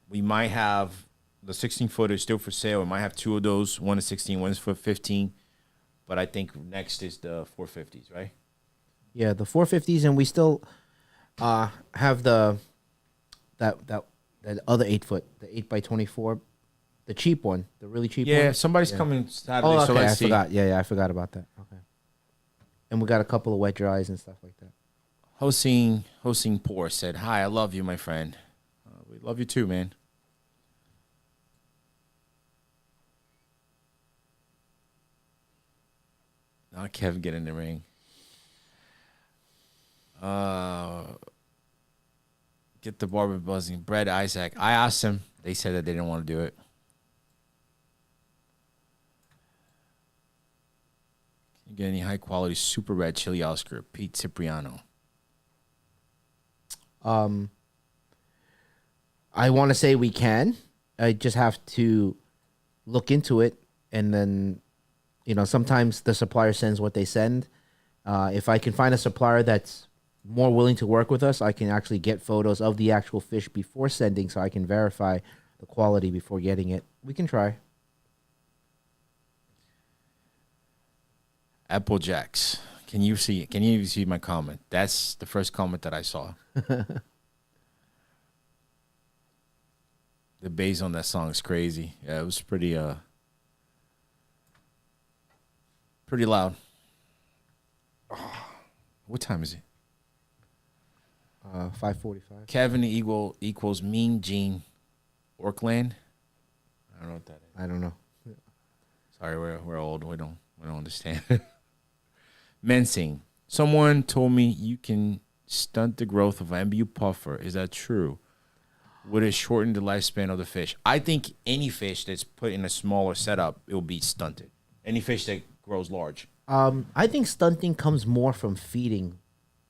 We might have the 16-footer still for sale. We might have 2 of those. One is 16, one is for 15. But I think next is the 450s, right? Yeah, the 450s, and we still have that other 8-foot, the 8 by 24, the cheap one, the really cheap one. Yeah, somebody's coming Saturday, Oh, okay, so let's see. forgot. Yeah, I forgot about that. Okay. And we got a couple of wet dries and stuff like that. Hosting Poor said, "Hi, I love you, my friend. We love you too, man." Now Kevin get in the ring. Get the barber buzzing. Brett Isaac. I asked him. They said that they didn't want to do it. Can you get any high quality super red chili Oscar? Pete Cipriano. I want to say we can. I just have to look into it, and then, sometimes the supplier sends what they send. If I can find a supplier that's more willing to work with us, I can actually get photos of the actual fish before sending, so I can verify the quality before getting it. We can try. Applejacks. Can you see my comment? That's the first comment that I saw. The bass on that song is crazy. Yeah, it was pretty loud. What time is it? 5:45. Kevin equals Mean Gene Orkland. I don't know what that is. I don't know. Sorry, we're old. We don't understand. Mensing. Someone told me you can stunt the growth of an MBU puffer. Is that true? Would it shorten the lifespan of the fish? I think any fish that's put in a smaller setup, it will be stunted. Any fish that grows large. I think stunting comes more from feeding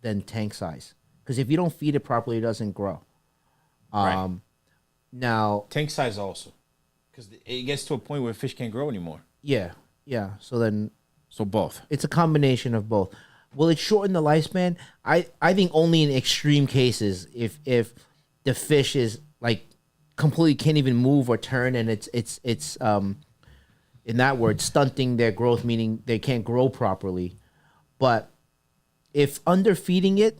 than tank size. Because if you don't feed it properly, it doesn't grow. Right. Now, Tank size also. Because it gets to a point where fish can't grow anymore. yeah. So both. It's a combination of both. Will it shorten the lifespan? I think only in extreme cases, if the fish is like completely can't even move or turn, and it's in that word, stunting their growth, meaning they can't grow properly. But if underfeeding it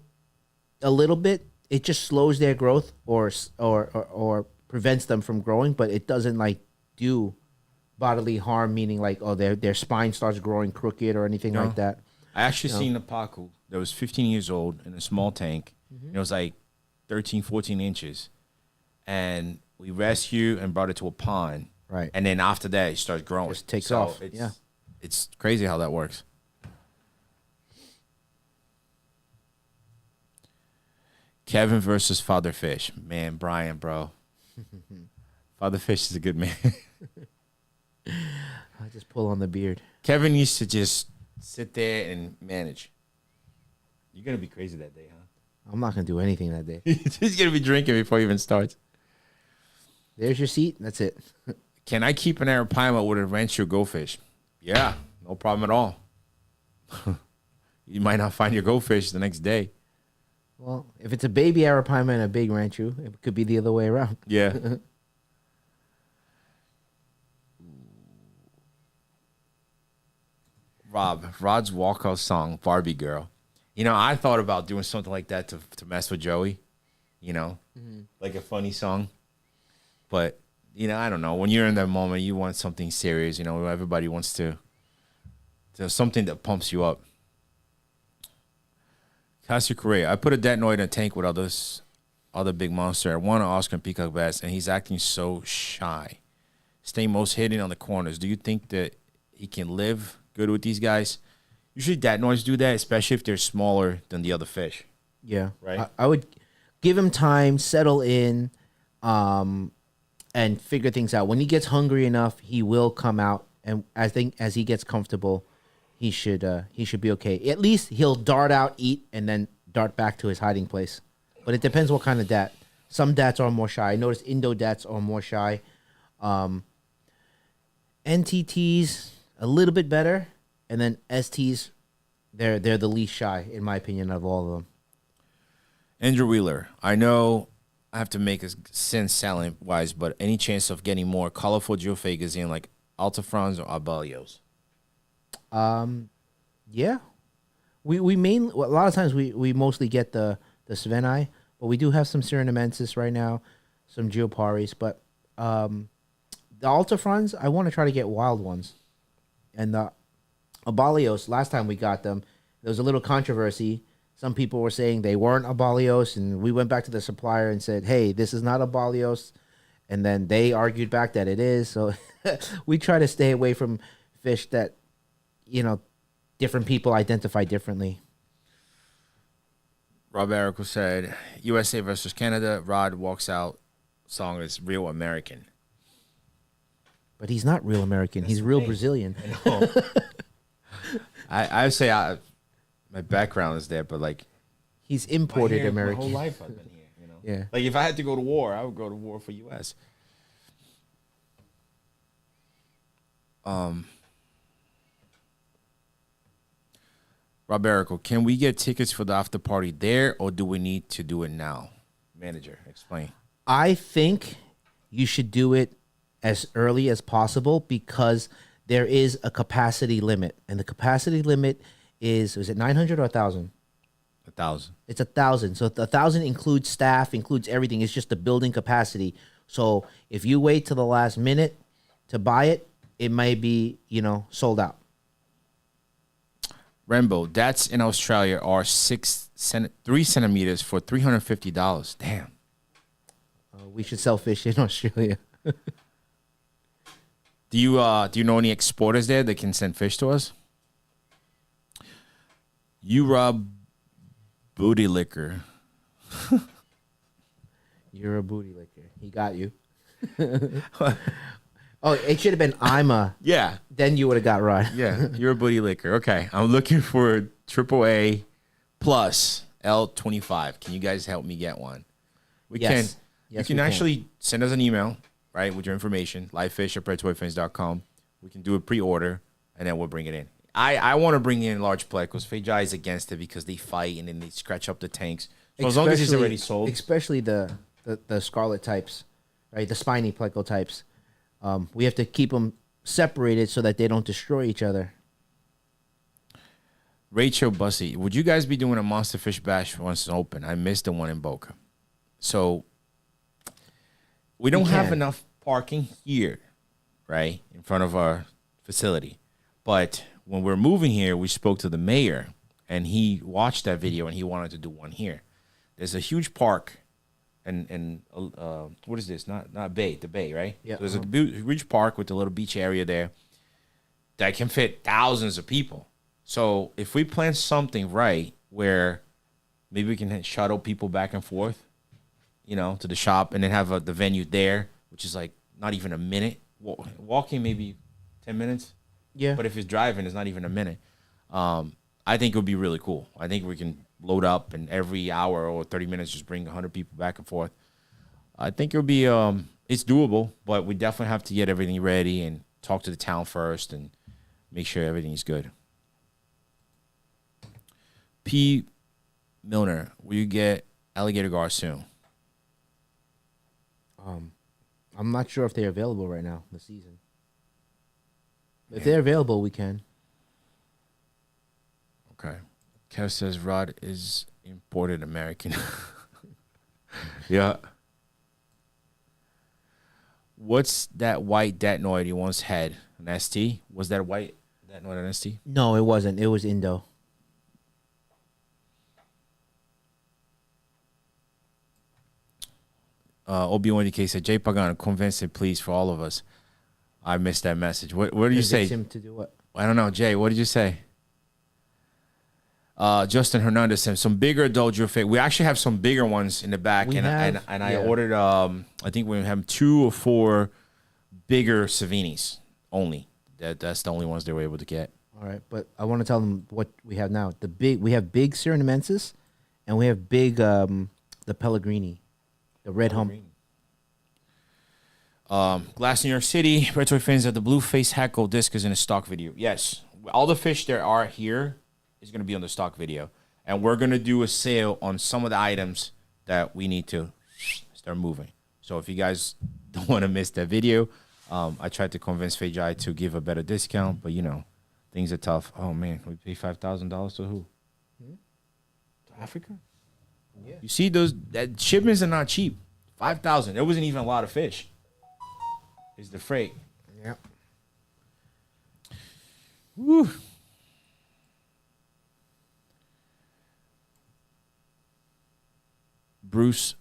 a little bit, it just slows their growth or prevents them from growing, but it doesn't like do bodily harm, meaning like, their spine starts growing crooked or anything like that. I actually seen a pacu that was 15 years old in a small tank. Mm-hmm. It was like 13, 14 inches. And we rescued and brought it to a pond. Right. And then after that, it starts growing. Just takes off. It's crazy how that works. Kevin versus Father Fish. Man, Brian, bro. Father Fish is a good man. I just pull on the beard. Kevin used to just sit there and manage. You're going to be crazy that day, huh? I'm not going to do anything that day. He's going to be drinking before he even starts. There's your seat. That's it. Can I keep an arapaima with a rancher goldfish? Yeah, no problem at all. You might not find your goldfish the next day. Well, if it's a baby arapaima and a big ranchu, it could be the other way around. Yeah. Rod's walkout song, Barbie Girl. You know, I thought about doing something like that to mess with Joey, you know, like a funny song. But, you know, I don't know. When you're in that moment, you want something serious. You know, everybody wants to something that pumps you up. Cassie Correa, I put a detanoid in a tank with other big monster. I won an Oscar and Peacock Bass, and he's acting so shy. Staying most hidden on the corners. Do you think that he can live good with these guys? Usually detanoids do that, especially if they're smaller than the other fish. Yeah. Right? I would give him time, settle in, and figure things out. When he gets hungry enough, he will come out. And I think as he gets comfortable, he should be okay. At least he'll dart out, eat, and then dart back to his hiding place. But it depends what kind of dat. Some dats are more shy. I noticed Indo dats are more shy. NTTs a little bit better, and then STs they're the least shy in my opinion of all of them. Andrew Wheeler, I know I have to make a sense selling wise, but any chance of getting more colorful geophagas in like Altafrons or Abelios? Yeah, we main a lot of times we mostly get the Sveni, but we do have some Cyrenamensis right now, some Geoparis, but the Altafrons I want to try to get wild ones, and the Abelios. Last time we got them, there was a little controversy. Some people were saying they weren't Abelios, and we went back to the supplier and said, "Hey, this is not Abelios," and then they argued back that it is. So we try to stay away from fish that, you know, different people identify differently. Rob Erico said, USA versus Canada, Rod walks out, song is Real American. But he's not real American. He's real Brazilian. I would say my background is there, but like... He's imported American. My whole life I've been here, you know? Yeah. Like if I had to go to war, I would go to war for U.S. Rob Erico, can we get tickets for the after party there, or do we need to do it now? Manager, explain. I think you should do it as early as possible because there is a capacity limit, and the capacity limit is it 900 or 1,000? 1,000. It's 1,000. So 1,000 includes staff, includes everything. It's just the building capacity. So if you wait till the last minute to buy it, it may be, you know, sold out. Rambo, that's in Australia are 3 centimeters for $350. Damn. We should sell fish in Australia. Do you know any exporters there that can send fish to us? You Rob Booty Liquor. You're a booty licker. He got you. Oh, it should have been Ima. Yeah. Then you would have got Rod. Yeah, you're a booty licker. Okay, I'm looking for AAA plus L25. Can you guys help me get one? We Yes. can. Yes, You can we can. actually send us an email, right, with your information, livefish@predatoryfans.com. We can do a pre-order, and then we'll bring it in. I want to bring in large play because Fejai is against it because they fight and then they scratch up the tanks. So as long as it's already sold. Especially the scarlet types, right? The spiny pleco types. We have to keep them separated so that they don't destroy each other. Rachel Bussy, would you guys be doing a Monster Fish Bash once it's open? I missed the one in Boca. So we don't have enough parking here, right, in front of our facility. But when we're moving here, we spoke to the mayor, and he watched that video, and he wanted to do one here. There's a huge park, and what is this? Not bay, the bay, right? Yeah. So there's a huge park with a little beach area there that can fit thousands of people. So if we plan something right, where maybe we can shuttle people back and forth, you know, to the shop, and then have the venue there, which is like not even a minute. Walking maybe 10 minutes. Yeah. But if it's driving, it's not even a minute. I think it would be really cool. I think we can load up and every hour or 30 minutes just bring 100 people back and forth. I think it would be it's doable, but we definitely have to get everything ready and talk to the town first and make sure everything's good. P. Milner, will you get alligator gar soon? I'm not sure if they're available right now, the season. If they're available, we can. Okay. Kev says Rod is imported American. Yeah. What's that white Datnoid you once had? An ST? Was that white Datnoid an ST? No, it wasn't. It was Indo. Obi-Wan DK said, Jay Pagano, convince it, please, for all of us. I missed that message. What did you say? Him to do what? I don't know. Jay, what did you say? Justin Hernandez said, some bigger adult drill fit. We actually have some bigger ones in the back. I ordered, I think we have 2 or 4 bigger Savinis only. That's the only ones they were able to get. All right, but I want to tell them what we have now. We have big Cyrenamensis, and we have big the Pellegrini. The red hump. Glass New York City. Predatory fans that the blue face hackle disc is in a stock video. Yes. All the fish there are here is going to be on the stock video. And we're going to do a sale on some of the items that we need to start moving. So if you guys don't want to miss that video, I tried to convince Fejai to give a better discount, but things are tough. Oh man, we pay $5,000 to who? To Africa? Yeah. You see that shipments are not cheap. 5,000. There wasn't even a lot of fish. It's the freight. Yeah. Woo. Bruce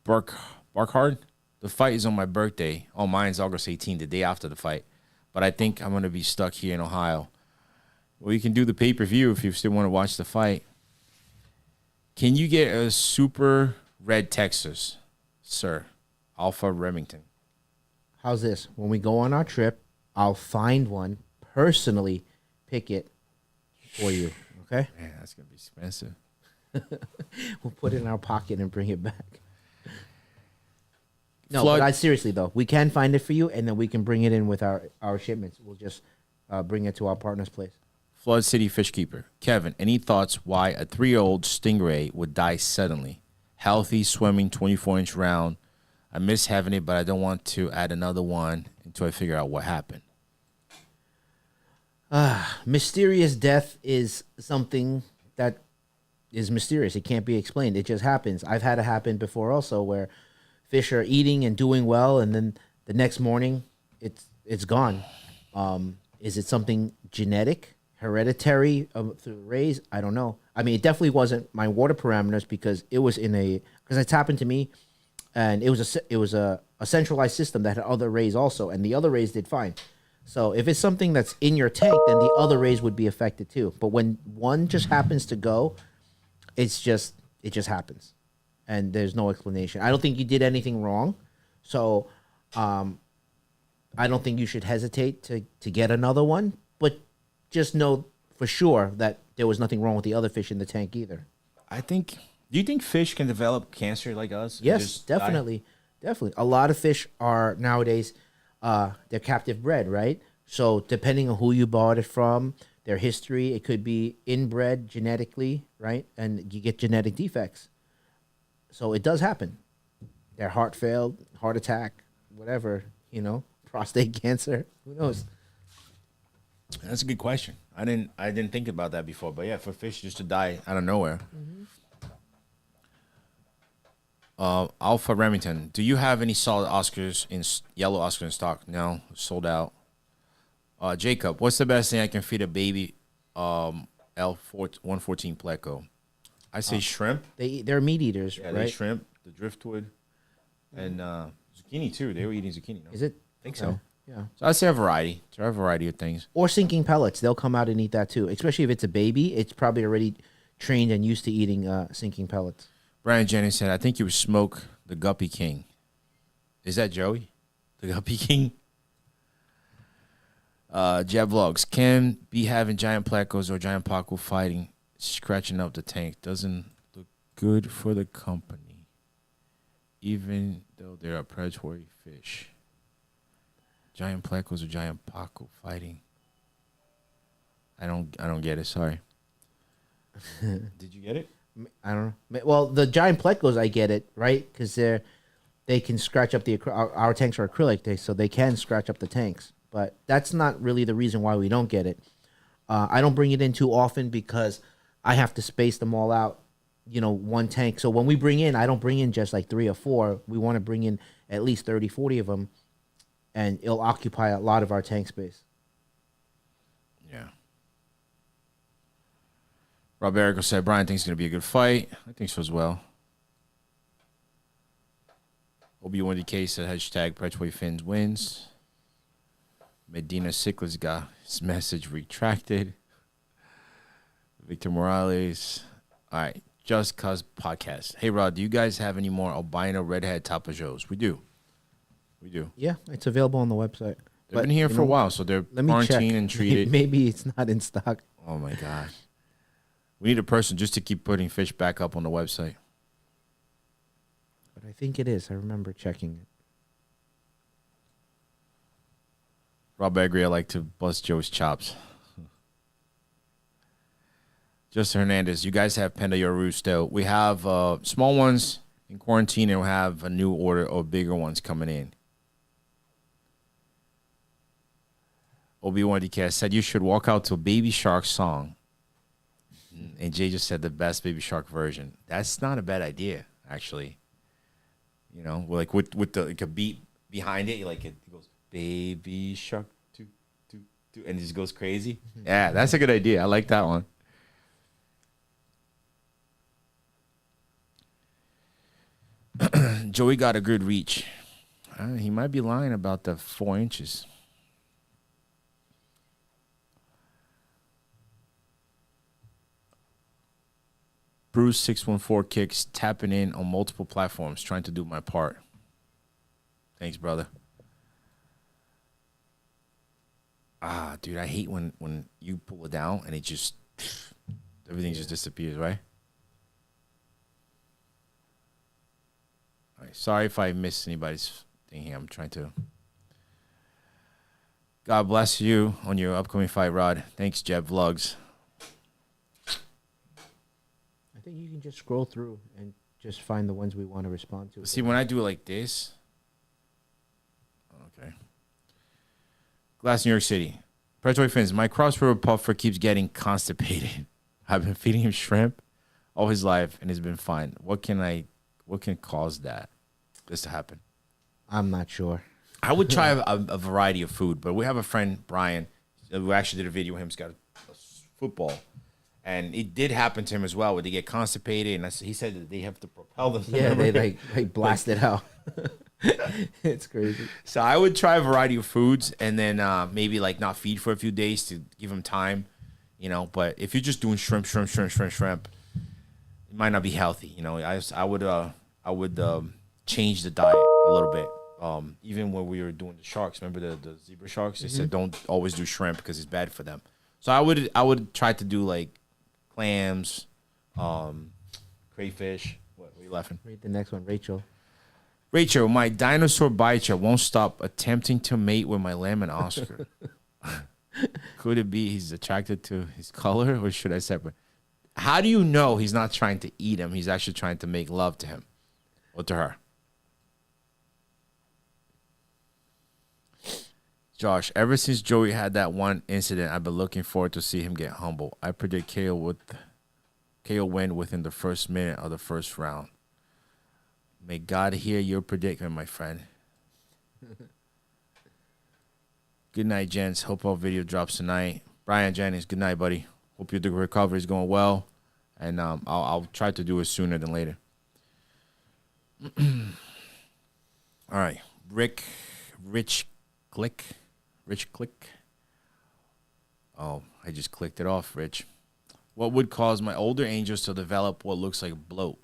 Barkhard. The fight is on my birthday. Oh, mine's August 18th, the day after the fight. But I think I'm gonna be stuck here in Ohio. Well, you can do the pay-per-view if you still want to watch the fight. Can you get a super red Texas, sir? Alpha Remington. How's this? When we go on our trip, I'll find one, personally pick it for you, okay? Man, that's going to be expensive. We'll put it in our pocket and bring it back. No, but seriously, though, we can find it for you, and then we can bring it in with our shipments. We'll just bring it to our partner's place. Flood City Fish Keeper. Kevin, any thoughts why a 3-year-old stingray would die suddenly? Healthy, swimming, 24-inch round. I miss having it, but I don't want to add another one until I figure out what happened. Mysterious death is something that is mysterious. It can't be explained. It just happens. I've had it happen before also where fish are eating and doing well, and then the next morning it's gone. Is it something genetic? Hereditary through rays? I don't know. I mean, it definitely wasn't my water parameters because it was because it's happened to me, and it was a centralized system that had other rays also, and the other rays did fine. So if it's something that's in your tank, then the other rays would be affected too. But when one just happens to go, it just happens, and there's no explanation. I don't think you did anything wrong, so I don't think you should hesitate to get another one, but just know for sure that there was nothing wrong with the other fish in the tank either. Do you think fish can develop cancer like us? Yes, definitely. Definitely. A lot of fish are nowadays, they're captive bred, right? So depending on who you bought it from, their history, it could be inbred genetically, right? And you get genetic defects. So it does happen. Their heart failed, heart attack, whatever, prostate cancer, who knows? That's a good question. I didn't think about that before, but yeah, for fish just to die out of nowhere. Alpha Remington, do you have any solid yellow Oscars in stock? No, sold out. Jacob, what's the best thing I can feed a baby L114 pleco? I say shrimp. They're meat eaters, yeah, right? They shrimp, the driftwood, and zucchini too. They were eating zucchini. No? Is it? I think so. Yeah. So I'd say a variety. There are a variety of things. Or sinking pellets. They'll come out and eat that too. Especially if it's a baby, it's probably already trained and used to eating sinking pellets. Brian Jennings said, I think you would smoke the Guppy King. Is that Joey? The Guppy King? Jab Vlogs. Can be having giant plecos or giant paco fighting, scratching up the tank. Doesn't look good for the company. even though they're a predatory fish. Giant plecos or giant paco fighting. I don't get it. Sorry. Did you get it? I don't know. Well, the giant plecos, I get it, right? Because they can scratch up our tanks are acrylic, so they can scratch up the tanks. But that's not really the reason why we don't get it. I don't bring it in too often because I have to space them all out, one tank. So when we bring in, I don't bring in just like 3 or 4. We want to bring in at least 30, 40 of them, and it'll occupy a lot of our tank space. Yeah. Rob Erico said, Brian thinks it's going to be a good fight. I think so as well. Obi-Wan DK said, hashtag Predatory Fins wins. Medina Ciclas got his message retracted. Victor Morales. All right. Just Cuz Podcast. Hey, Rod, do you guys have any more albino redhead tapajos? We do. Yeah, it's available on the website. They've been here for a while, so they're quarantined and treated. Maybe it's not in stock. Oh, my God. We need a person just to keep putting fish back up on the website. But I think it is. I remember checking it. Rob, I agree. I like to bust Joe's chops. Justin Hernandez, you guys have Panda Yoru still. We have small ones in quarantine, and we'll have a new order of bigger ones coming in. Obi-Wan DK said you should walk out to a Baby Shark song. And Jay just said the best Baby Shark version. That's not a bad idea, actually. Like with the like a beat behind it, like it goes Baby Shark, two, and it just goes crazy. Yeah, that's a good idea. I like that one. Joey got a good reach. He might be lying about the 4 inches. Bruce 614 kicks, tapping in on multiple platforms, trying to do my part. Thanks, brother. Dude, I hate when you pull it down and it just everything just disappears, right? All right, sorry if I missed anybody's thing here. I'm trying to. God bless you on your upcoming fight, Rod. Thanks, Jeb Vlogs. I think you can just scroll through and just find the ones we want to respond to. See, when I do it like this. Okay. Glass, New York City. Predatory Fins. My Cross River puffer keeps getting constipated. I've been feeding him shrimp all his life, and it's been fine. What can cause this to happen? I'm not sure. I would try a variety of food, but we have a friend, Brian, who actually did a video of him. He's got a football. And it did happen to him as well, where they get constipated, and he said that they have to propel them. Yeah, they blast it out. It's crazy. So I would try a variety of foods, and then maybe like not feed for a few days to give him time, But if you're just doing shrimp, it might not be healthy. I would change the diet a little bit. Even when we were doing the sharks, remember the zebra sharks? They said don't always do shrimp because it's bad for them. So I would try to do like clams, crayfish. What are you laughing? Read the next one, Rachel. Rachel, my dinosaur bicher won't stop attempting to mate with my lemon Oscar. Could it be he's attracted to his color, or should I separate? How do you know he's not trying to eat him? He's actually trying to make love to him or to her. Josh, ever since Joey had that one incident, I've been looking forward to see him get humble. I predict KO win within the first minute of the first round. May God hear your predicament, my friend. Good night, gents. Hope our video drops tonight. Brian Jennings, good night, buddy. Hope your recovery is going well, and I'll try to do it sooner than later. All right, Rich Click. Oh, I just clicked it off, Rich. What would cause my older angels to develop what looks like bloat?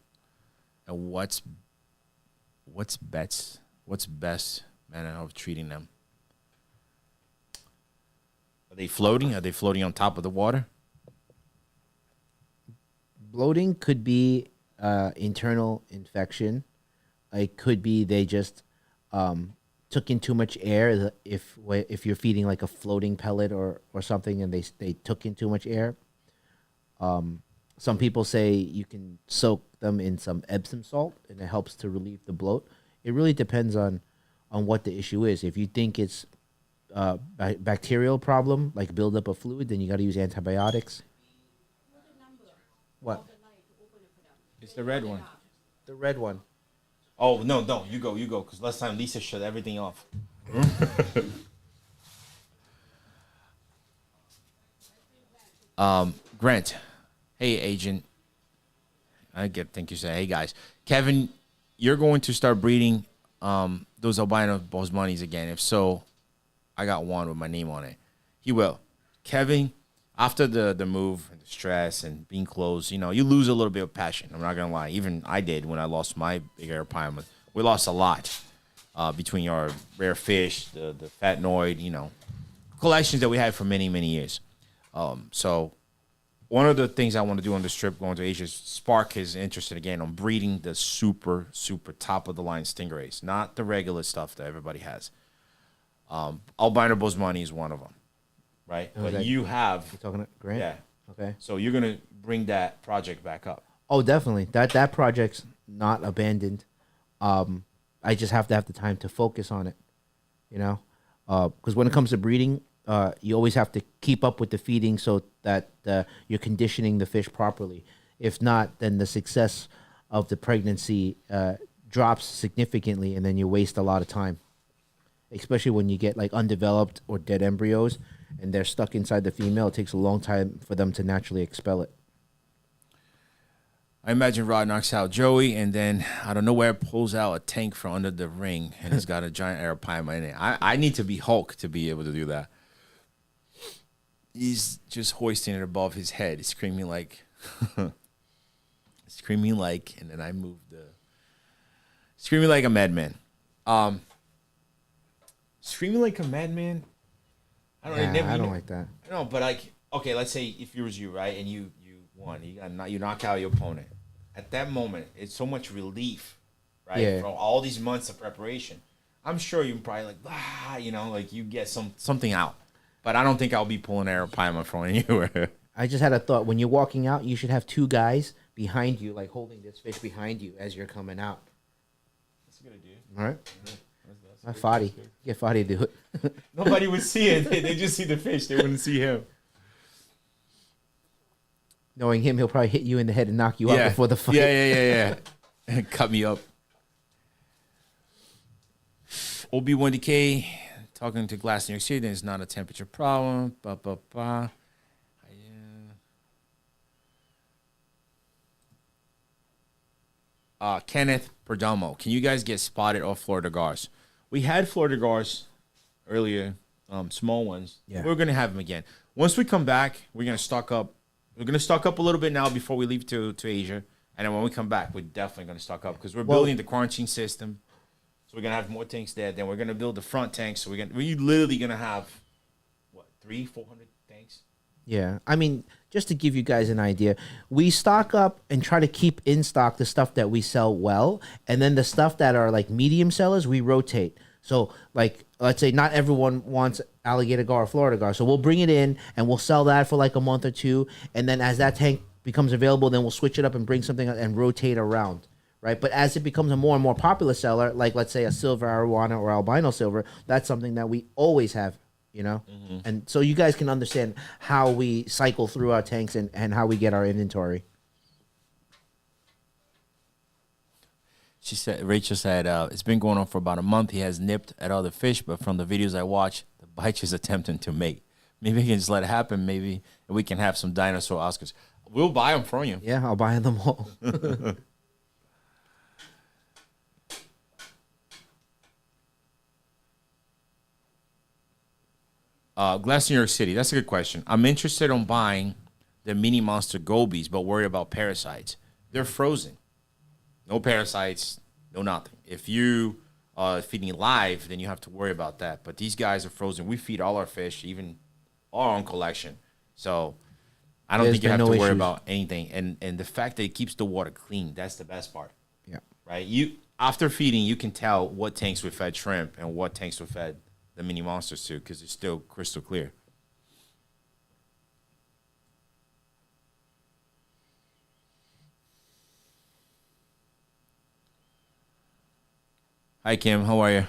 And what's best manner of treating them? Are they floating? Are they floating on top of the water? Bloating could be internal infection, It could be they just took in too much air. If you're feeding like a floating pellet or something, and they took in too much air. Some people say you can soak them in some Epsom salt, and it helps to relieve the bloat. It really depends on what the issue is. If you think it's bacterial problem, like buildup of fluid, then you got to use antibiotics. What? It's the red one. The red one. Oh, no, you go, because last time Lisa shut everything off. Grant, hey, agent. Think you say, hey, guys. Kevin, you're going to start breeding those albino bosmanis again. If so, I got one with my name on it. He will. Kevin, after the move and the stress and being close, you lose a little bit of passion. I'm not going to lie. Even I did when I lost my big arapaima. We lost a lot between our rare fish, the fatnoid, collections that we had for many, many years. So one of the things I want to do on this trip going to Asia is spark his interest again on breeding the super, super top of the line stingrays, not the regular stuff that everybody has. Albino bosmani is one of them, right? Oh, but you have... You're talking to Grant? Yeah. Okay. So you're going to bring that project back up. Oh, definitely. That project's not abandoned. I just have to have the time to focus on it, because when it comes to breeding, you always have to keep up with the feeding so that you're conditioning the fish properly. If not, then the success of the pregnancy drops significantly, and then you waste a lot of time, especially when you get like undeveloped or dead embryos and they're stuck inside the female. It takes a long time for them to naturally expel it. I imagine Rod knocks out Joey, and then out of nowhere pulls out a tank from under the ring, and he's got a giant arapaima in it. I need to be Hulk to be able to do that. He's just hoisting it above his head, screaming like, and then I move screaming like a madman. Screaming like a madman. I don't like that. No, but like, okay, let's say if it was you, right, and you won, you knock out your opponent. At that moment, it's so much relief, right? Yeah. From all these months of preparation. I'm sure you're probably like, like you get something out. But I don't think I'll be pulling arapaima from anywhere. I just had a thought. When you're walking out, you should have two guys behind you, like holding this fish behind you as you're coming out. That's a good idea. All right? That's Fadi. Get Fadi to do it. Nobody would see it. They just see the fish. They wouldn't see him. Knowing him, he'll probably hit you in the head and knock you out before the fight. Yeah. Cut me up. OB1DK talking to Glass New York City. It's not a temperature problem. Kenneth Perdomo. Can you guys get spotted off Florida Gars? We had Florida Gars earlier, small ones. Yeah. We're going to have them again. Once we come back, we're going to stock up. We're going to stock up a little bit now before we leave to Asia. And then when we come back, we're definitely going to stock up because we're building the quarantine system. So we're going to have more tanks there. Then we're going to build the front tanks. So we're literally going to have, 400 tanks? Yeah. I mean, just to give you guys an idea, we stock up and try to keep in stock the stuff that we sell well. And then the stuff that are like medium sellers, we rotate. So like, let's say not everyone wants alligator gar or Florida gar. So we'll bring it in and we'll sell that for like a month or two. And then as that tank becomes available, then we'll switch it up and bring something and rotate around. Right. But as it becomes a more and more popular seller, like let's say a silver arowana or albino silver, that's something that we always have, Mm-hmm. And so you guys can understand how we cycle through our tanks and how we get our inventory. Rachel said, it's been going on for about a month. He has nipped at other fish, but from the videos I watch, the bite is attempting to mate. Maybe he can just let it happen. Maybe we can have some dinosaur Oscars. We'll buy them from you. Yeah, I'll buy them all. Glass New York City. That's a good question. I'm interested in buying the mini monster gobies, but worry about parasites. They're frozen. No parasites, no nothing. If you are feeding live, then you have to worry about that. But these guys are frozen. We feed all our fish, even our own collection. So I don't think you have to worry about anything. And the fact that it keeps the water clean, that's the best part. Yeah. Right? after feeding, you can tell what tanks were fed shrimp and what tanks were fed the mini monsters too, because it's still crystal clear. Hi Kim, how are you?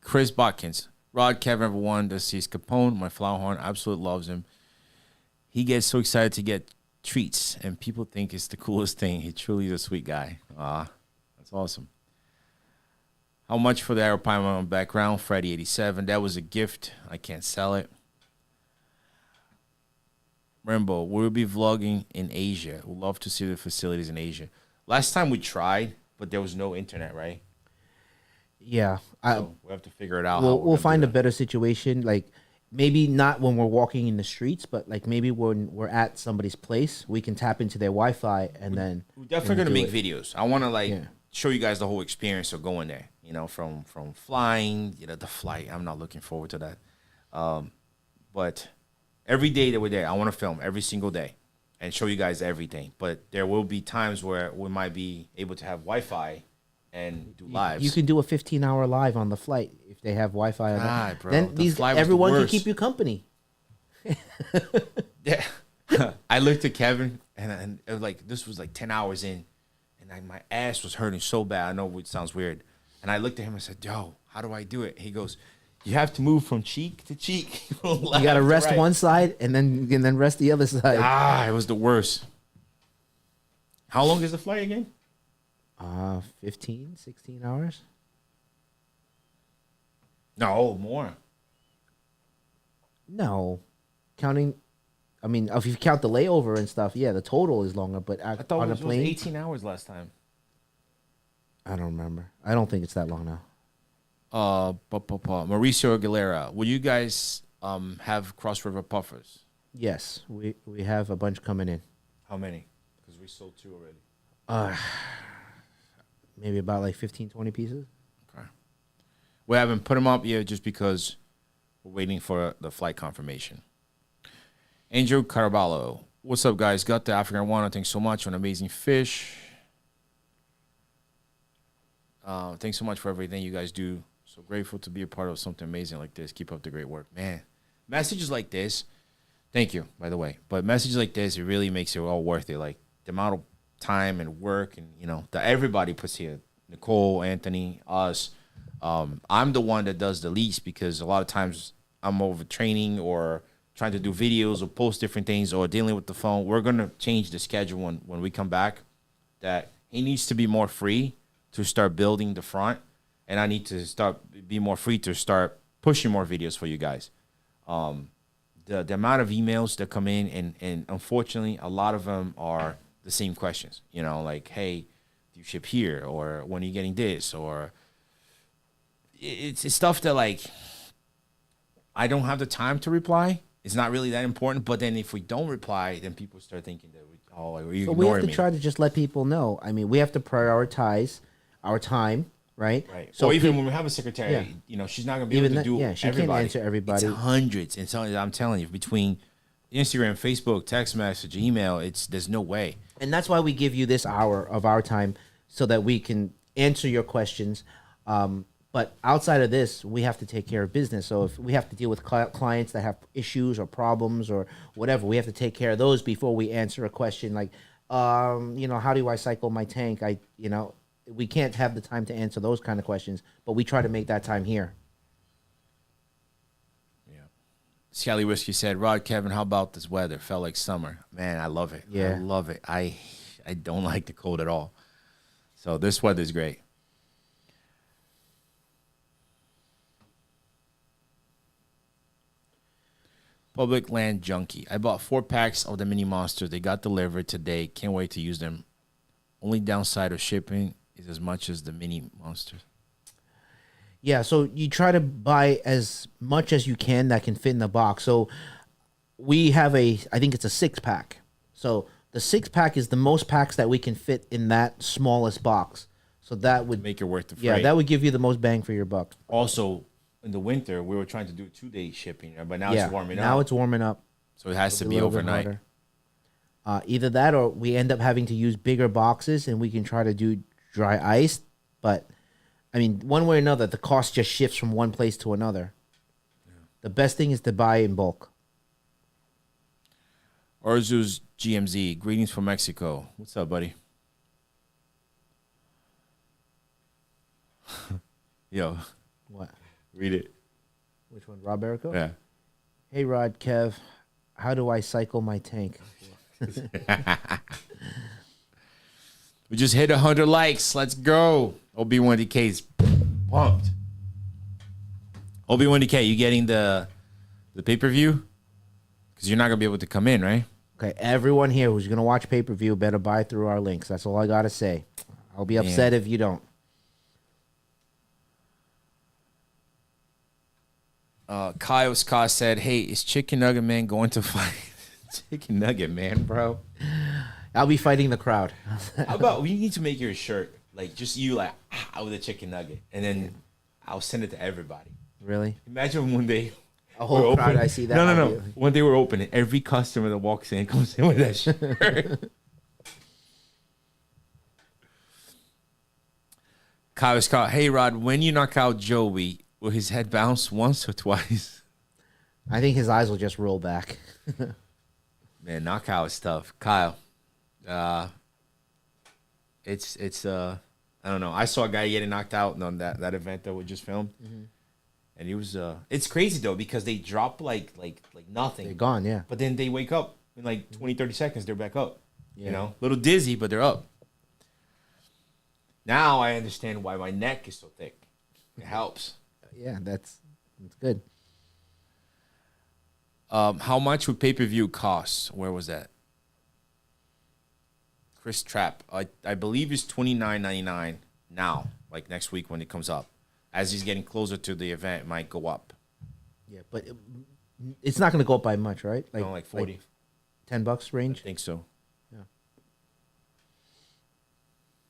Chris Botkins. Rod, Kevin, everyone that sees Capone, my flowerhorn, absolutely loves him. He gets so excited to get treats, and people think it's the coolest thing. He truly is a sweet guy. That's awesome. How much for the Aeropylon background? Freddy87. That was a gift. I can't sell it. Rambo, we'll be vlogging in Asia. We'd love to see the facilities in Asia. Last time we tried, but there was no internet, right? Yeah. So we have to figure it out. We'll find a better situation. Like, maybe not when we're walking in the streets, but like maybe when we're at somebody's place, we can tap into their Wi-Fi and then we're definitely gonna make videos. I want to show you guys the whole experience of going there. You know, from flying, the flight. I'm not looking forward to that. But every day that we're there, I want to film every single day and show you guys everything. But there will be times where we might be able to have Wi-Fi and do lives. You can do a 15-hour live on the flight if they have Wi-Fi. God, bro, then everyone can keep you company. Yeah. I looked at Kevin and it was like, this was like 10 hours in, and my ass was hurting so bad. I know it sounds weird. And I looked at him and said, yo, how do I do it? He goes, you have to move from cheek to cheek. You got to rest one side and then rest the other side. It was the worst. How long is the flight again? 15, 16 hours. No, more. No. Counting, I mean, if you count the layover and stuff, yeah, the total is longer. But I thought it was 18 hours last time. I don't remember. I don't think it's that long now. Mauricio Aguilera, will you guys have Cross River puffers? Yes, we have a bunch coming in. How many? Because we sold 2 already. Maybe about like 15, 20 pieces. Okay. We haven't put them up yet just because we're waiting for the flight confirmation. Andrew Caraballo, what's up, guys? Got the African Iguana. Thanks so much for an amazing fish. Thanks so much for everything you guys do. So grateful to be a part of something amazing like this. Keep up the great work. Man, messages like this, thank you, by the way. But messages like this, it really makes it all worth it. Like the amount of time and work and, that everybody puts here. Nicole, Anthony, us. I'm the one that does the least because a lot of times I'm overtraining or trying to do videos or post different things or dealing with the phone. We're going to change the schedule when we come back. That he needs to be more free to start building the front, and I need to be more free to start pushing more videos for you guys. The amount of emails that come in, and unfortunately, a lot of them are the same questions. Like, hey, do you ship here, or when are you getting this, or it's stuff that like I don't have the time to reply. It's not really that important. But then if we don't reply, then people start thinking that you so we have to try to just let people know. I mean, we have to prioritize our time, right? Right. So even when we have a secretary, she's not going to be able to do she everybody. can't answer everybody. It's hundreds. And so I'm telling you, between Instagram, Facebook, text message, email, there's no way. And that's why we give you this hour of our time so that we can answer your questions. But outside of this, we have to take care of business. So if we have to deal with clients that have issues or problems or whatever, we have to take care of those before we answer a question like, how do I cycle my tank? We can't have the time to answer those kind of questions, but we try to make that time here. Yeah. Scally Whiskey said, Rod, Kevin, how about this weather? Felt like summer. Man, I love it. Yeah. I love it. I don't like the cold at all. So this weather is great. Public Land Junkie. I bought 4 packs of the mini monsters. They got delivered today. Can't wait to use them. Only downside of shipping is as much as the mini monsters. Yeah, so you try to buy as much as you can that can fit in the box. So we have I think it's a 6-pack. So the 6-pack is the most packs that we can fit in that smallest box. So that would make it worth the freight. Yeah, that would give you the most bang for your buck. Also, in the winter, we were trying to do 2-day shipping, but now it's warming up. Now it's warming up. So it has to be overnight. Either that or we end up having to use bigger boxes and we can try to do dry ice But I mean, one way or another, the cost just shifts from one place to another. Yeah. The best thing is to buy in bulk. Arzu's GMZ, greetings from Mexico. What's up, buddy? Yo. What? Read it. Which one? Rob Erico? Yeah. Hey, Rod, Kev, how do I cycle my tank? We just hit 100 likes. Let's go. Obi-Wan-DK's pumped. Obi-Wan-DK, you getting the pay-per-view? Because you're not going to be able to come in, right? Okay, everyone here who's going to watch pay-per-view better buy through our links. That's all I got to say. I'll be upset if you don't. Kyle Scott said, hey, is Chicken Nugget Man going to fight? Chicken Nugget Man, bro. I'll be fighting the crowd. How about we need to make your shirt, like just you like with a chicken nugget, and then I'll send it to everybody. Really? Imagine one day a whole crowd I see that. No. One day we're open and every customer that walks in comes in with that shirt. Kyle Scott, hey Rod, when you knock out Joey, will his head bounce once or twice? I think his eyes will just roll back. Man, knockout is tough. Kyle, it's I don't know. I saw a guy getting knocked out on that event that we just filmed, and he was it's crazy though because they drop like nothing. They're gone, yeah. But then they wake up in like 20, 30 seconds. They're back up. Yeah. You know, a little dizzy, but they're up. Now I understand why my neck is so thick. It helps. Yeah, that's good. How much would pay-per-view cost? Where was that? Chris Trapp. I believe it's $29.99 now, like next week when it comes up. As he's getting closer to the event, it might go up. Yeah, but it's not going to go up by much, right? Like 40. Like $10 range? I think so. Yeah.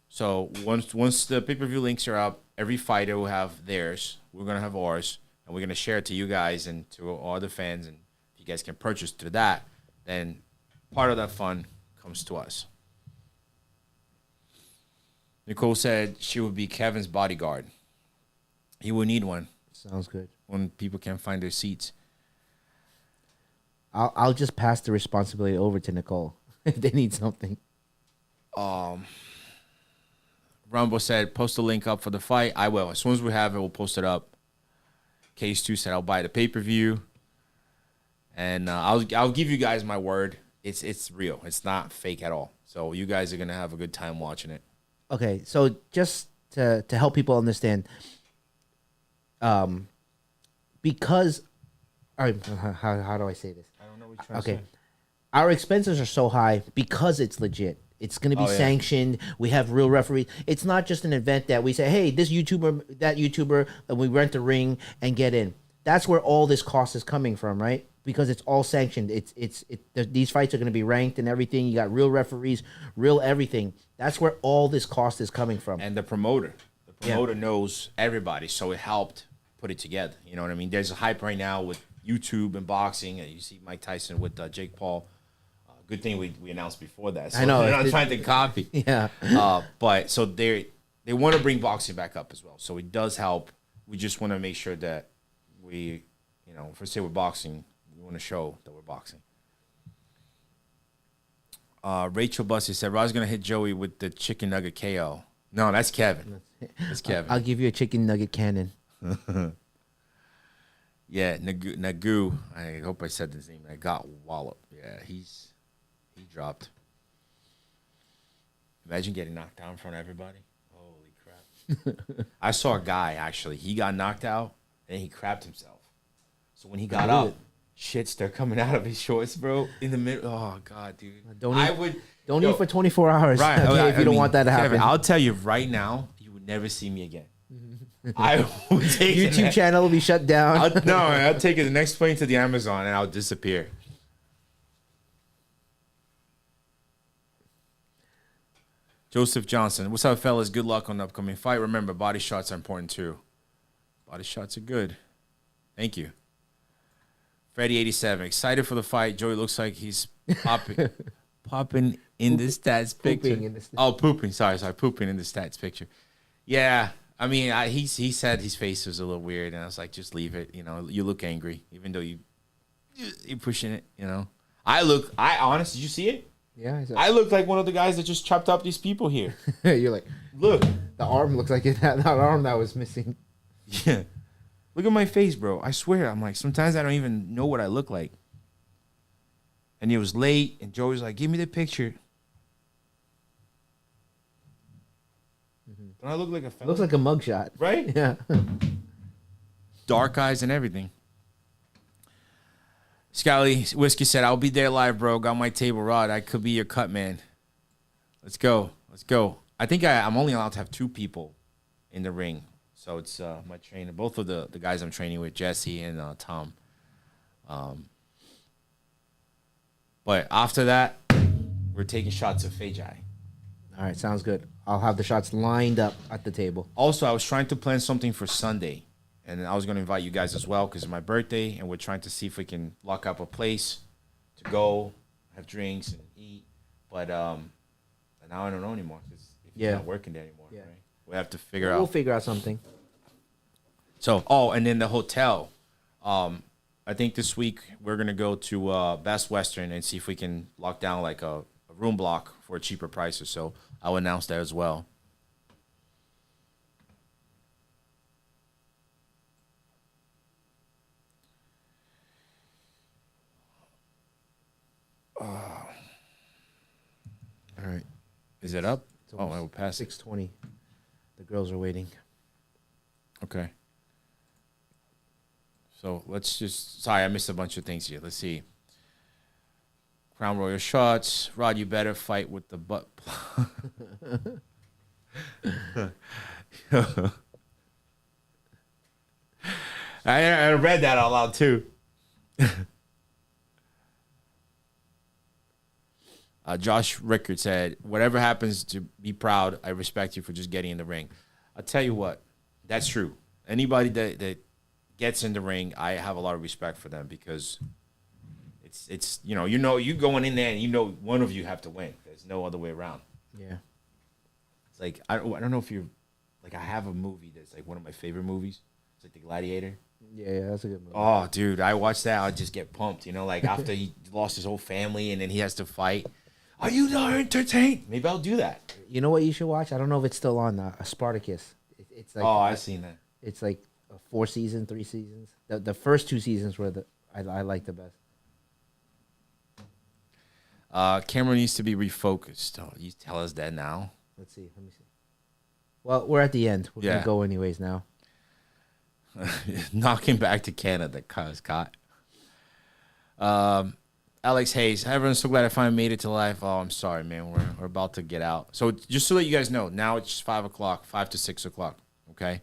So once the pay-per-view links are up, every fighter will have theirs. We're going to have ours. And we're going to share it to you guys and to all the fans. And if you guys can purchase through that, then part of that fund comes to us. Nicole said she would be Kevin's bodyguard. He would need one. Sounds good. When people can't find their seats. I'll just pass the responsibility over to Nicole if they need something. Rumble said, post the link up for the fight. I will. As soon as we have it, we'll post it up. Case 2 said, I'll buy the pay-per-view. And I'll give you guys my word. It's real. It's not fake at all. So you guys are going to have a good time watching it. Okay, so just to help people understand, because, all right, how do I say this? I don't know what you're trying to say. Our expenses are so high because it's legit. It's going to be sanctioned. We have real referees. It's not just an event that we say, hey, this YouTuber, that YouTuber, and we rent a ring and get in. That's where all this cost is coming from, right? Because it's all sanctioned. These fights are going to be ranked and everything. You got real referees, real everything. That's where all this cost is coming from. And the promoter knows everybody, so it helped put it together. You know what I mean? There's a hype right now with YouTube and boxing, and you see Mike Tyson with Jake Paul. Good thing we announced before that. So I know. They're not trying to copy. Yeah. But so they want to bring boxing back up as well. So it does help. We just want to make sure that we, if we say we're boxing, we want to show that we're boxing. Rachel Bussy said, Rod's going to hit Joey with the chicken nugget KO. No, that's Kevin. That's Kevin. I'll give you a chicken nugget cannon. Yeah, Nagu. I hope I said his name. I got walloped. Yeah, he dropped. Imagine getting knocked down in front of everybody. Holy crap. I saw a guy, actually. He got knocked out, and he crapped himself. So when he got up, shits, they're coming out of his shorts, bro. In the middle. Oh, God, dude. Don't eat for 24 hours. Right, okay, if you don't want that to happen. Kevin, I'll tell you right now, you would never see me again. I will take YouTube channel will be shut down. I'll take it the next plane to the Amazon, and I'll disappear. Joseph Johnson. What's up, fellas? Good luck on the upcoming fight. Remember, body shots are important, too. Body shots are good. Thank you. Freddy87. Excited for the fight. Joey looks like he's popping in the stats picture. Oh, pooping. Sorry. Pooping in the stats picture. Yeah, I mean, he said his face was a little weird, and I was like, just leave it. You know, you look angry, even though you're pushing it. You know, I honest. Did you see it? Yeah, I look like one of the guys that just chopped up these people here. you're like, Look, the arm looks like that arm that was missing. yeah, look at my face, bro. I swear, I'm like sometimes I don't even know what I look like. And it was late, and Joey was like, "Give me the picture." Don't I look like a fella? Looks like a mugshot, Right? Yeah. Dark eyes and everything. Scally Whiskey said, "I'll be there live, bro. Got my table rod. I could be your cut man. Let's go. Let's go." I think I'm only allowed to have 2 people in the ring. So it's my trainer. Both of the guys I'm training with, Jesse and Tom. But after that, we're taking shots of Feijai. All right, sounds good. I'll have the shots lined up at the table. Also, I was trying to plan something for Sunday, and I was going to invite you guys as well because it's my birthday, and we're trying to see if we can lock up a place to go, have drinks, and eat. But now I don't know anymore because he's not working there anymore. Yeah. Right? We have to figure We'll out. figure out something. So, and then the hotel. I think this week we're going to go to Best Western and see if we can lock down like a room block for a cheaper price or so. I'll announce that as well. All right. Is it up? Oh, I will pass it. 6:20. The girls are waiting. Okay. So let's just. Sorry, I missed a bunch of things here. Let's see. Crown Royal shots. Rod, you better fight with the butt. I read that out loud too. Josh Rickard said, "Whatever happens, to be proud. I respect you for just getting in the ring." I'll tell you what, that's true. Anybody that gets in the ring, I have a lot of respect for them because it's you going in there and one of you have to win. There's no other way around. Yeah. It's like I don't know if you're like I have a movie that's like one of my favorite movies. It's like The Gladiator. Yeah, that's a good movie. Oh, dude, I watched that. I'd just get pumped. Like after he lost his whole family and then he has to fight. Are you not entertained? Maybe I'll do that. You know what you should watch? I don't know if it's still on. Spartacus. It's like I've seen that. It's like 3 seasons. The first 2 seasons were I like the best. Camera needs to be refocused. Oh, you tell us that now. Let's see. Let me see. Well, we're at the end. We're Yeah. gonna go anyways now. Knocking back to Canada, Scott. Alex Hayes, hi everyone, so glad I finally made it to life. Oh, I'm sorry, man. We're about to get out. So just to let you guys know, now it's 5 o'clock, 5 to 6 o'clock. Okay,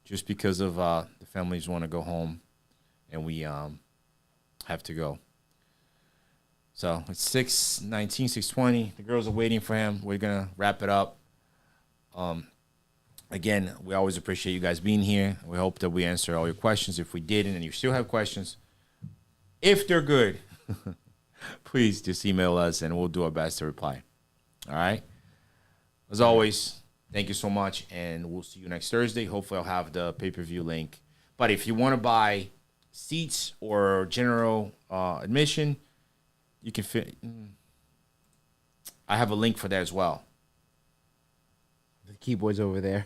just because of the families want to go home, and we have to go. So it's 6:19, 6:20. The girls are waiting for him. We're gonna wrap it up. Again, we always appreciate you guys being here. We hope that we answer all your questions. If we didn't, and you still have questions, if they're good, please just email us, and we'll do our best to reply. All right. As always, thank you so much, and we'll see you next Thursday. Hopefully, I'll have the pay-per-view link. But if you want to buy seats or general admission, you can fit. I have a link for that as well. The keyboard's over there.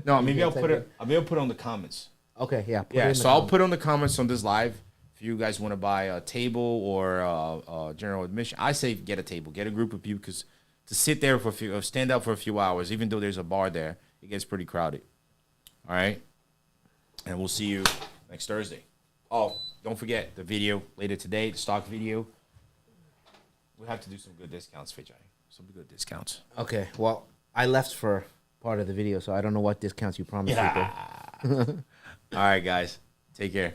No, maybe I'll put it. Maybe I'll put it on the comments. Okay, yeah. So I'll put on the comments on this live. If you guys want to buy a table or general admission, I say get a table, get a group of people, because to sit there for stand up for a few hours, even though there's a bar there, it gets pretty crowded. All right, and we'll see you next Thursday. Oh, don't forget the video later today, the stock video. We have to do some good discounts, Vijay. Some good discounts. Okay, well, I left for part of the video, so I don't know what discounts you promised people. All right, guys. Take care.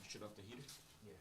Shut off the heater? Yeah.